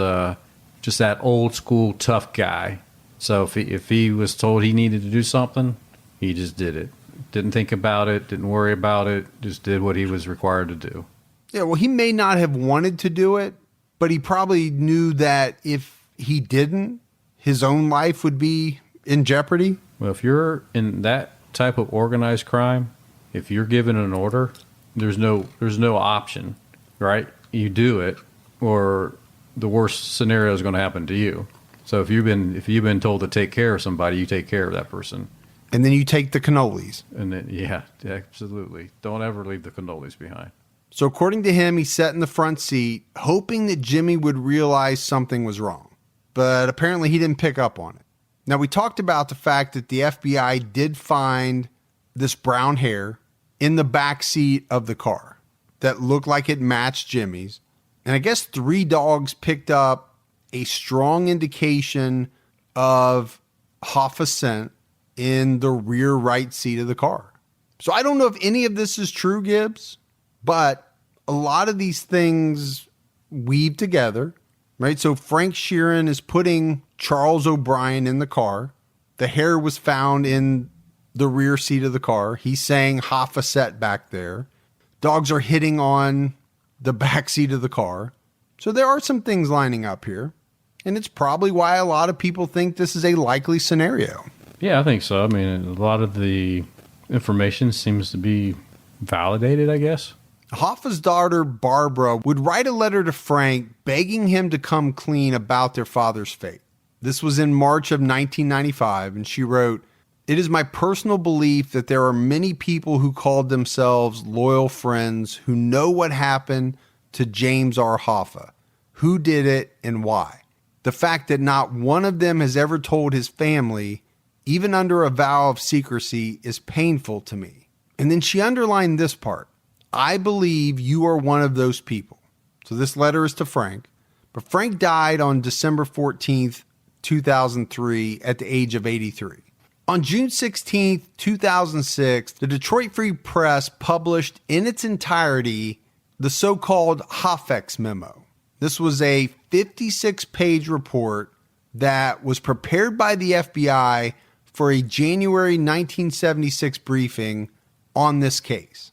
just that old school tough guy. So if he was told he needed to do something, he just did it. Didn't think about it, didn't worry about it, just did what he was required to do. Yeah, well, he may not have wanted to do it, but he probably knew that if he didn't, his own life would be in jeopardy. Well, if you're in that type of organized crime, if you're given an order, there's no option, right? You do it, or the worst scenario is going to happen to you. So if you've been told to take care of somebody, you take care of that person. And then you take the cannolis. And then, yeah, absolutely. Don't ever leave the cannolis behind. So according to him, he sat in the front seat, hoping that Jimmy would realize something was wrong. But apparently he didn't pick up on it. Now, we talked about the fact that the FBI did find this brown hair in the back seat of the car that looked like it matched Jimmy's. And I guess 3 dogs picked up a strong indication of Hoffa scent in the rear right seat of the car. So I don't know if any of this is true, Gibbs, but a lot of these things weave together, right? So Frank Sheeran is putting Charles O'Brien in the car. The hair was found in the rear seat of the car. He's saying Hoffa set back there. Dogs are hitting on the back seat of the car. So there are some things lining up here. And it's probably why a lot of people think this is a likely scenario. Yeah, I think so. I mean, a lot of the information seems to be validated, I guess. Hoffa's daughter, Barbara, would write a letter to Frank begging him to come clean about their father's fate. This was in March of 1995, and she wrote, "It is my personal belief that there are many people who called themselves loyal friends who know what happened to James R. Hoffa, who did it and why. The fact that not one of them has ever told his family, even under a vow of secrecy, is painful to me." And then she underlined this part. "I believe you are one of those people." So this letter is to Frank. But Frank died on December 14th, 2003 at the age of 83. On June 16th, 2006, the Detroit Free Press published in its entirety the so-called Hoffex memo. This was a 56-page report that was prepared by the FBI for a January 1976 briefing on this case.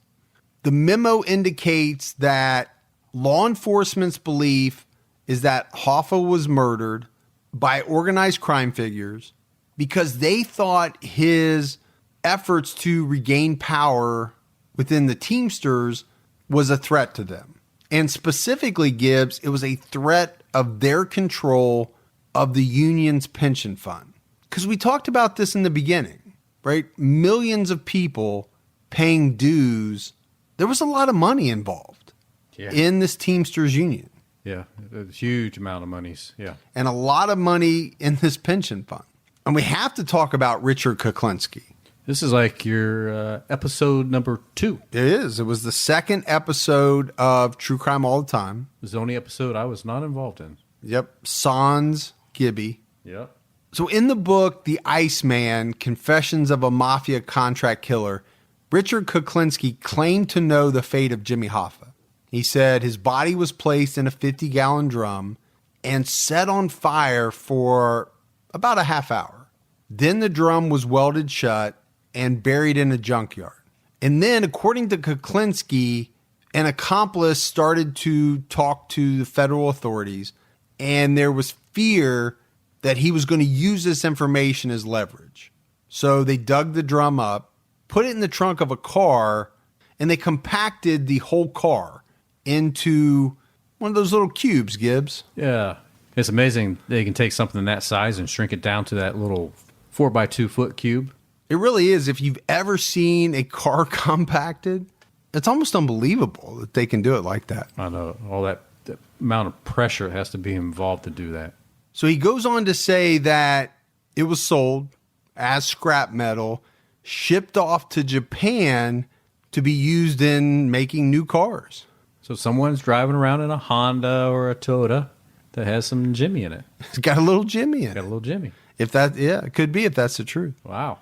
The memo indicates that law enforcement's belief is that Hoffa was murdered by organized crime figures because they thought his efforts to regain power within the Teamsters was a threat to them. And specifically, Gibbs, it was a threat of their control of the union's pension fund. Because we talked about this in the beginning, right? Millions of people paying dues. There was a lot of money involved in this Teamsters union. Yeah, a huge amount of monies. Yeah. And a lot of money in this pension fund. And we have to talk about Richard Kuklinski. This is like your episode number 2. It is. It was the second episode of True Crime All the Time. It was the only episode I was not involved in. Yep. Sans Gibby. Yep. So in the book, The Iceman, Confessions of a Mafia Contract Killer, Richard Kuklinski claimed to know the fate of Jimmy Hoffa. He said his body was placed in a 50-gallon drum and set on fire for about a half hour. Then the drum was welded shut and buried in a junkyard. And then, according to Kuklinski, an accomplice started to talk to the federal authorities, and there was fear that he was going to use this information as leverage. So they dug the drum up, put it in the trunk of a car, and they compacted the whole car into one of those little cubes, Gibbs. Yeah. It's amazing they can take something that size and shrink it down to that little 4x2 foot cube. It really is. If you've ever seen a car compacted, it's almost unbelievable that they can do it like that. I know. All that amount of pressure has to be involved to do that. So he goes on to say that it was sold as scrap metal, shipped off to Japan to be used in making new cars. So someone's driving around in a Honda or a Toyota that has some Jimmy in it. It's got a little Jimmy in it. Got a little Jimmy. If that, yeah, it could be if that's the truth. Wow.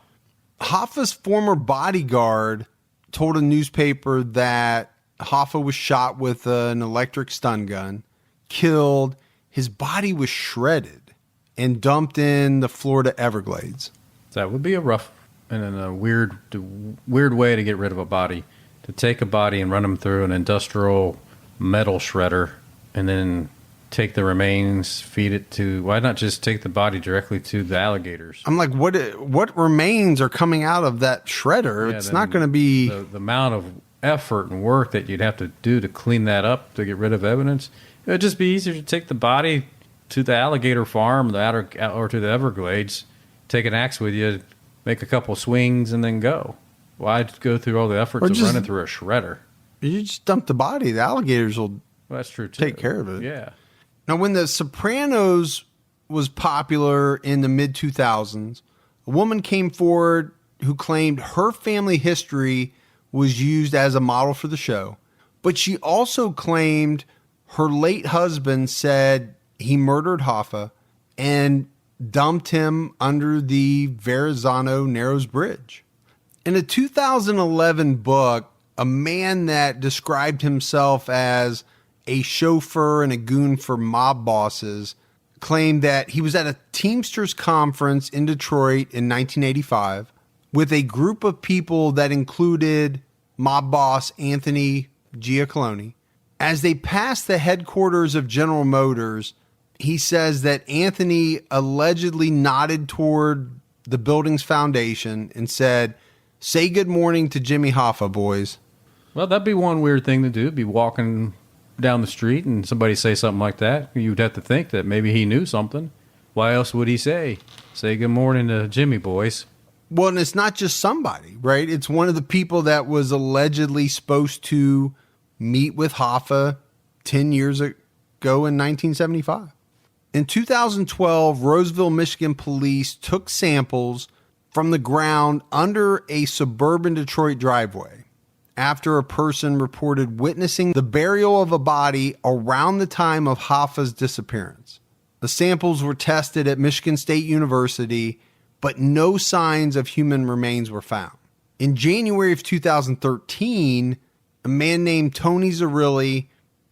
Hoffa's former bodyguard told a newspaper that Hoffa was shot with an electric stun gun, killed. His body was shredded and dumped in the Florida Everglades. That would be a rough and a weird way to get rid of a body. To take a body and run them through an industrial metal shredder and then take the remains, feed it to... Why not just take the body directly to the alligators? I'm like, what remains are coming out of that shredder? Yeah, it's not going to be... The amount of effort and work that you'd have to do to clean that up to get rid of evidence. It would just be easier to take the body to the alligator farm or to the Everglades, take an axe with you, make a couple swings, and then go. Why go through all the effort of running through a shredder? You just dump the body. The alligators will that's true too. Take care of it. Yeah. Now, when The Sopranos was popular in the mid-2000s, a woman came forward who claimed her family history was used as a model for the show, but she also claimed her late husband said he murdered Hoffa and dumped him under the Verrazano Narrows Bridge. In a 2011 book, a man that described himself as a chauffeur and a goon for mob bosses claimed that he was at a Teamsters conference in Detroit in 1985 with a group of people that included mob boss Anthony Giacalone. As they passed the headquarters of General Motors, he says that Anthony allegedly nodded toward the building's foundation and said, "Say good morning to Jimmy Hoffa, boys." Well, that'd be one weird thing to do, be walking down the street and somebody say something like that. You'd have to think that maybe he knew something. Why else would he say good morning to Jimmy, boys? Well, and it's not just somebody, right? It's one of the people that was allegedly supposed to meet with Hoffa 10 years ago in 1975. In 2012, Roseville, Michigan police took samples from the ground under a suburban Detroit driveway after a person reported witnessing the burial of a body around the time of Hoffa's disappearance. The samples were tested at Michigan State University, but no signs of human remains were found. In January of 2013, a man named Tony Zerilli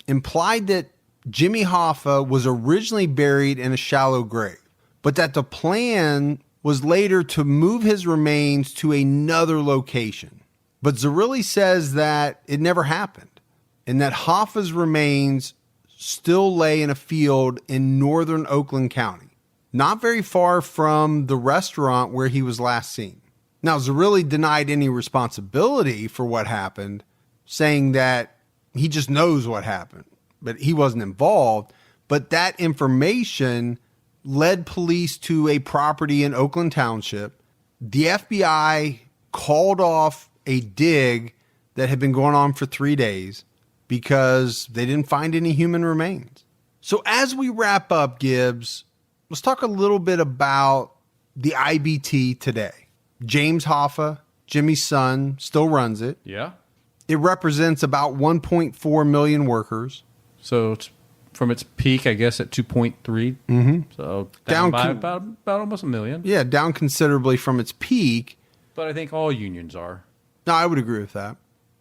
implied that Jimmy Hoffa was originally buried in a shallow grave, but that the plan was later to move his remains to another location. But Zerilli says that it never happened and that Hoffa's remains still lay in a field in northern Oakland County, not very far from the restaurant where he was last seen. Now, Zerilli denied any responsibility for what happened, saying that he just knows what happened, but he wasn't involved. But that information led police to a property in Oakland Township. The FBI called off a dig that had been going on for 3 days because they didn't find any human remains. So as we wrap up, Gibbs, let's talk a little bit about the IBT today. James Hoffa, Jimmy's son, still runs it. Yeah. It represents about 1.4 million workers. So it's from its peak, I guess, at 2.3. Mm-hmm. So down by about almost a million. Yeah, down considerably from its peak. But I think all unions are. No, I would agree with that.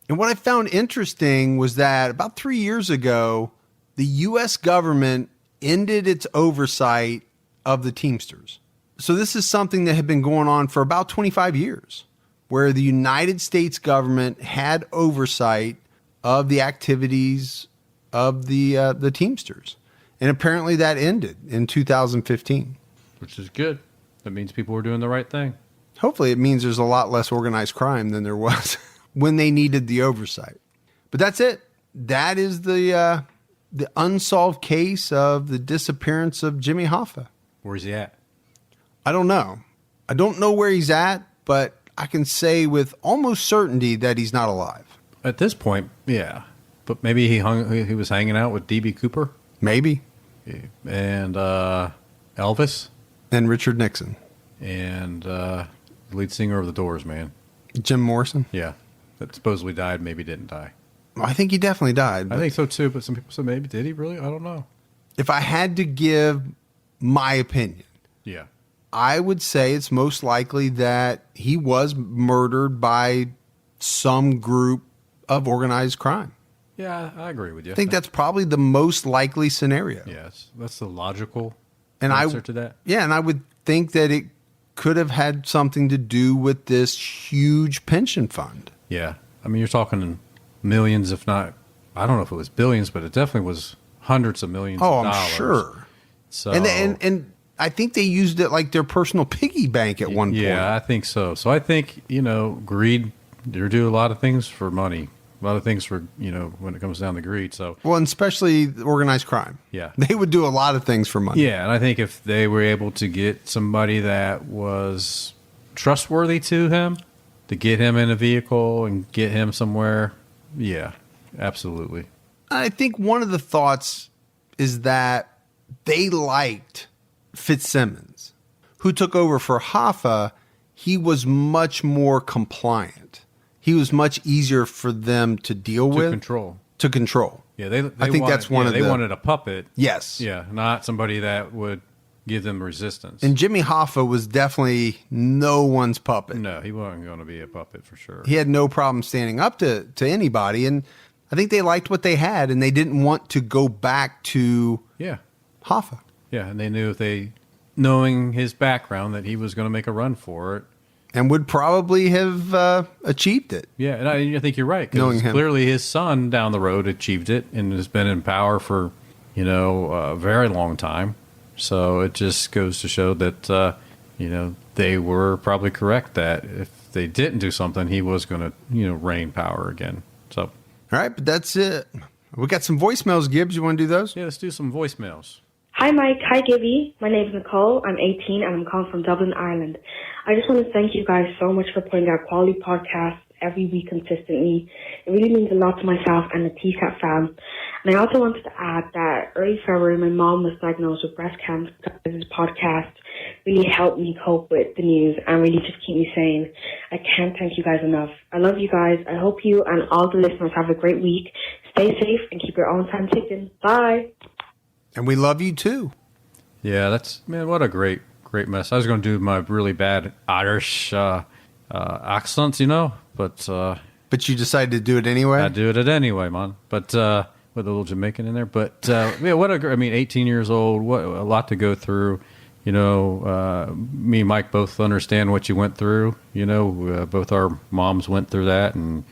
And what I found interesting was that about 3 years ago, the U.S. government ended its oversight of the Teamsters. So this is something that had been going on for about 25 years, where the United States government had oversight of the activities of the Teamsters. And apparently that ended in 2015. Which is good. That means people were doing the right thing. Hopefully it means there's a lot less organized crime than there was when they needed the oversight. But that's it. That is the unsolved case of the disappearance of Jimmy Hoffa. Where's he at? I don't know. I don't know where he's at, but I can say with almost certainty that he's not alive. At this point, yeah. But maybe he was hanging out with D.B. Cooper. Maybe. And Elvis. And Richard Nixon. And the lead singer of The Doors, man. Jim Morrison? Yeah. That supposedly died, maybe didn't die. I think he definitely died. I think so too, but some people said maybe. Did he really? I don't know. If I had to give my opinion, yeah, I would say it's most likely that he was murdered by some group of organized crime. Yeah, I agree with you. I think that's probably the most likely scenario. Yes, that's the logical answer answer to that. Yeah, and I would think that it could have had something to do with this huge pension fund. Yeah. I mean, you're talking millions, if not, I don't know if it was billions, but it definitely was hundreds of millions of dollars. I'm sure. So, and I think they used it like their personal piggy bank at one point. Yeah, I think so. So I think, greed, they do a lot of things for money. A lot of things for, when it comes down to greed. So, well, and especially organized crime. Yeah. They would do a lot of things for money. Yeah, and I think if they were able to get somebody that was trustworthy to him, to get him in a vehicle and get him somewhere, yeah, absolutely. I think one of the thoughts is that they liked Fitzsimmons, who took over for Hoffa. He was much more compliant. He was much easier for them to deal with. To control. To control. Yeah, I think that's one of they wanted a puppet. Yes. Yeah, not somebody that would give them resistance. And Jimmy Hoffa was definitely no one's puppet. No, he wasn't going to be a puppet for sure. He had no problem standing up to anybody, and I think they liked what they had, and they didn't want to go back to Hoffa. Yeah, and they knew knowing his background, that he was going to make a run for it. And would probably have achieved it. Yeah, and I think you're right. Because clearly his son down the road achieved it and has been in power for, a very long time. So it just goes to show that, they were probably correct that if they didn't do something, he was going to, reign power again. So, all right, but that's it. We got some voicemails, Gibbs. You want to do those? Yeah, let's do some voicemails. Hi, Mike. Hi, Gibby. My name is Nicole. I'm 18, and I'm calling from Dublin, Ireland. I just want to thank you guys so much for putting out quality podcasts every week consistently. It really means a lot to myself and the TCAT fam. And I also wanted to add that early February, my mom was diagnosed with breast cancer. This podcast really helped me cope with the news and really just keep me sane. I can't thank you guys enough. I love you guys. I hope you and all the listeners have a great week. Stay safe and keep your own time ticking. Bye. And we love you too. Yeah, what a great mess. I was going to do my really bad Irish accents, but you decided to do it anyway. I do it anyway, man. But with a little Jamaican in there. But 18 years old. What a lot to go through. Me and Mike both understand what you went through. Both our moms went through that, and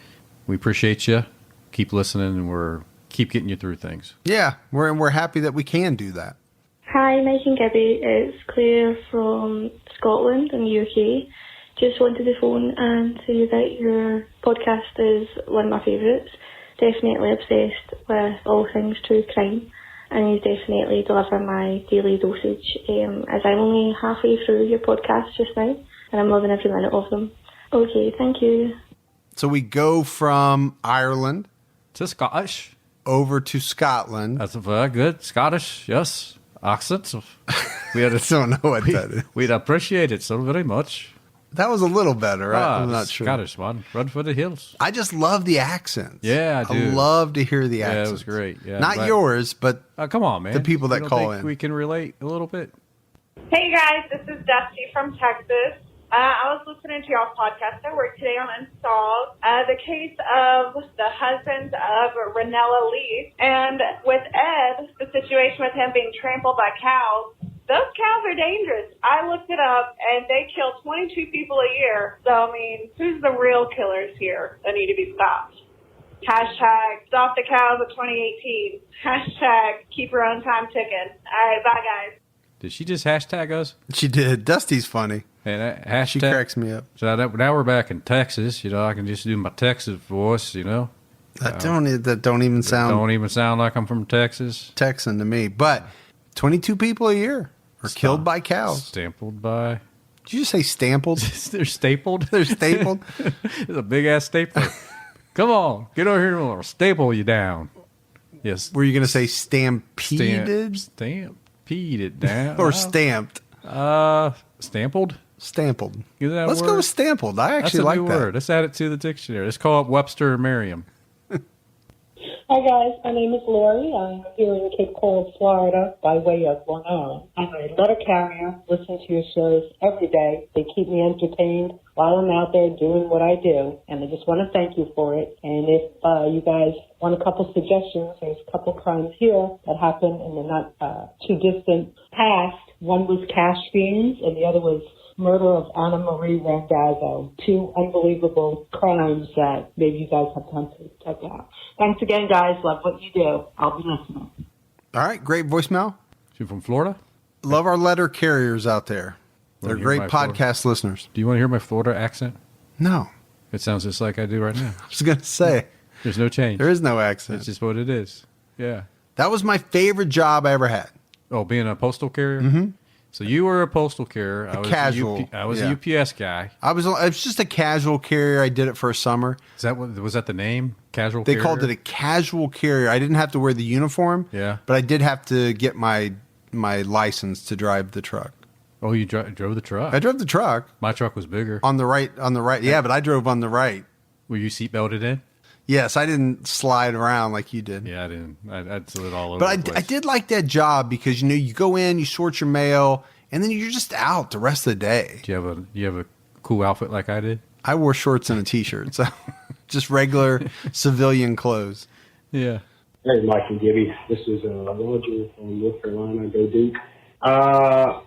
we appreciate you. Keep listening, and keep getting you through things. Yeah, we're happy that we can do that. Hi, Mike and Gibby. It's Claire from Scotland in the UK. Just wanted to phone and say that your podcast is one of my favourites. Definitely obsessed with all things true crime, and you definitely deliver my daily dosage. As I'm only halfway through your podcast just now, and I'm loving every minute of them. Okay, thank you. So we go from Ireland to Scottish over to Scotland. That's a very good Scottish, yes, accent. I don't know what that is. We'd appreciate it so very much. That was a little better. I'm not sure. Scottish one, run for the hills. I just love the accents. Yeah, I do. I love to hear the accents. Yeah, it was great. Yeah, not yours, but come on, man. The people that call in. We can relate a little bit. Hey guys, this is Dusty from Texas. I was listening to y'all's podcast at work today on Unsolved, the case of the husband of Ranella Lee. And with Ed, the situation with him being trampled by cows, those cows are dangerous. I looked it up, and they kill 22 people a year. So, who's the real killers here that need to be stopped? Hashtag stop the cows of 2018. Hashtag keep your own time ticking. All right, bye, guys. Did she just hashtag us? She did. Dusty's funny. And hashtag, she cracks me up. So now we're back in Texas. I can just do my Texas voice. That don't even sound like I'm from Texas. Texan to me. But 22 people a year are killed by cows. Stampled by. Did you just say stampled? They're stapled. They're stapled. It's a big ass stapler. Come on, get over here and we'll staple you down. Yes. Were you going to say stampeded? Stampeded down. Or stamped? Stampled? Stampled. Let's go with stampled. I actually like that. That's a new word. Let's add it to the dictionary. Let's call it Webster or Merriam. Hi guys, my name is Lori. I'm here in Cape Coral, Florida, by way of Long Island. I'm a letter carrier, listen to your shows every day. They keep me entertained while I'm out there doing what I do, and I just want to thank you for it. And if you guys want a couple suggestions, there's a couple crimes here that happened in the not too distant past. One was cash fiends, and the other was murder of Anna Marie Randazzo. Two unbelievable crimes that maybe you guys have time to check out. Thanks again, guys. Love what you do. I'll be listening. All right. Great voicemail. You from Florida? Love our letter carriers out there. They're great podcast listeners. Do you want to hear my Florida accent? No. It sounds just like I do right now. I was going to say. There's no change. There is no accent. It's just what it is. Yeah. That was my favorite job I ever had. Oh, being a postal carrier? Mm-hmm. So you were a postal carrier. I was a UPS guy. I was just a casual carrier. I did it for a summer. Was that the name? Casual They carrier? called it a casual carrier. I didn't have to wear the uniform. Yeah. But I did have to get my license to drive the truck. Oh, you drove the truck? I drove the truck. My truck was bigger. On the right. Yeah, but I drove on the right. Were you seat belted in? Yes, I didn't slide around like you did. Yeah, I didn't. I'd slid all over. But the place. I did like that job because you go in, you sort your mail, and then you're just out the rest of the day. Do you have a cool outfit like I did? I wore shorts and a t-shirt, so just regular civilian clothes. Yeah. Hey, Mike and Gibby. This is Roger from North Carolina. Go Duke.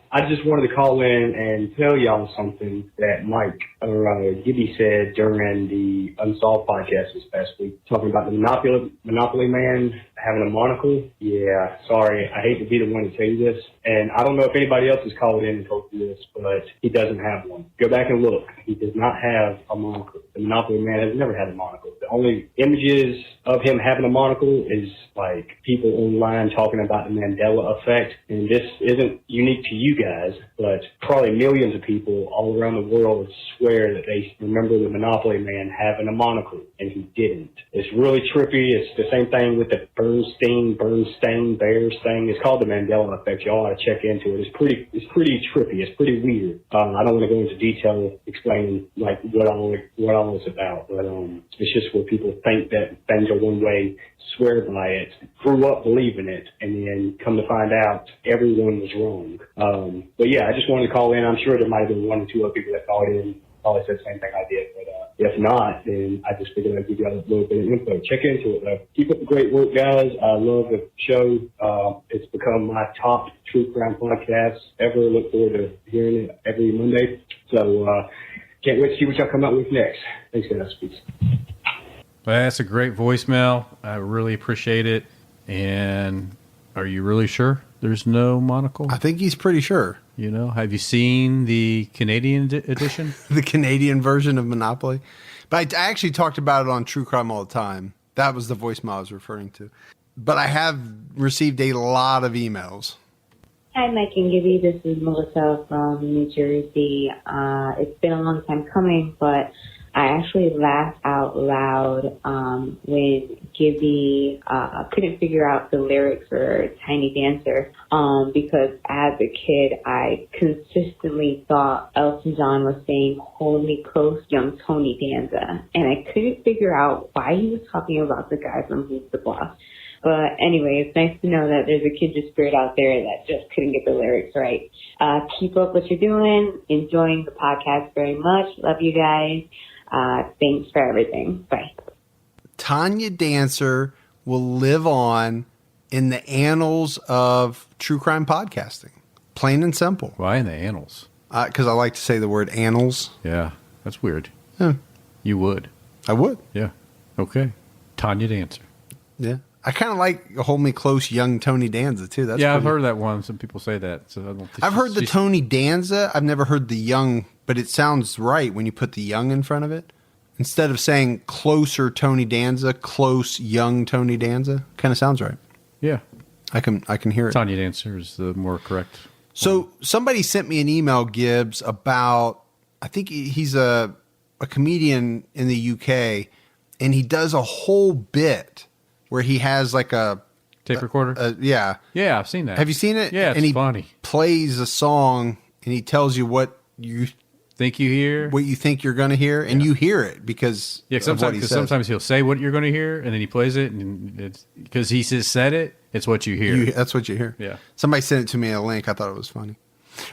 I just wanted to call in and tell y'all something that Mike or Gibby said during the Unsolved podcast this past week, talking about the Monopoly man having a monocle. Yeah, sorry, I hate to be the one to tell you this, and I don't know if anybody else has called in and told you this, but he doesn't have one. Go back and look. He does not have a monocle. The Monopoly man has never had a monocle. The only images of him having a monocle is like people online talking about the Mandela effect, and this isn't unique to you guys, but probably millions of people all around the world swear that they remember the Monopoly man having a monocle, and he didn't. It's really trippy. It's the same thing with the Bernstein, Bears thing. It's called the Mandela effect. Y'all ought to check into it. It's pretty trippy. It's pretty weird. I don't want to go into detail explaining like what all it's about, but it's just where people think that things are one way, swear by it, grew up believing it, and then come to find out everyone was wrong. But yeah, I just wanted to call in. I'm sure there might have been one or two other people that called in, probably said the same thing I did, but if not, then I just figured I'd give you a little bit of info. Check into it. Keep up the great work, guys. I love the show. It's become my top true crime podcast ever. Look forward to hearing it every Monday. So can't wait to see what y'all come out with next. Thanks, guys. Peace. Well, that's a great voicemail. I really appreciate it. And are you really sure there's no monocle? I think he's pretty sure. Have you seen the Canadian edition? The Canadian version of Monopoly? But I actually talked about it on True Crime All the Time. That was the voicemail I was referring to. But I have received a lot of emails. Hi, Mike and Gibby. This is Melissa from New Jersey. It's been a long time coming, but I actually laughed out loud when Gibby couldn't figure out the lyrics for Tiny Dancer because as a kid, I consistently thought Elton John was saying, "Hold me close, young Tony Danza." And I couldn't figure out why he was talking about the guy from Who's the Boss. But anyway, it's nice to know that there's a kindred spirit out there that just couldn't get the lyrics right. Keep up what you're doing. Enjoying the podcast very much. Love you guys. Thanks for everything. Bye. Tanya Dancer will live on in the annals of true crime podcasting. Plain and simple. Why in the annals? Because I like to say the word annals. Yeah, that's weird. Yeah. You would. I would. Yeah. Okay. Tanya Dancer. Yeah. I kind of like Hold Me Close, young Tony Danza, too. That's I've heard that one. Some people say that. So I don't think I've heard the Tony Danza. I've never heard the young, but it sounds right when you put the young in front of it. Instead of saying closer Tony Danza, close young Tony Danza. Kind of sounds right. Yeah. I can hear it. Tanya Dancer is the more correct. So somebody sent me an email, Gibbs, about, I think he's a comedian in the UK, and he does a whole bit where he has like a tape recorder. Yeah. Yeah, I've seen that. Have you seen it? Yeah, it's funny. Plays a song and he tells you what you think you hear, what you think you're going to hear, and you hear it because sometimes he'll say what you're going to hear, and then he plays it, and it's because he just said it. It's what you hear. That's what you hear. Yeah. Somebody sent it to me in a link. I thought it was funny.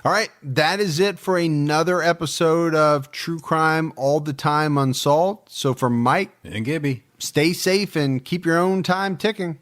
All right, that is it for another episode of True Crime All the Time Unsolved. So for Mike and Gibby, stay safe and keep your own time ticking.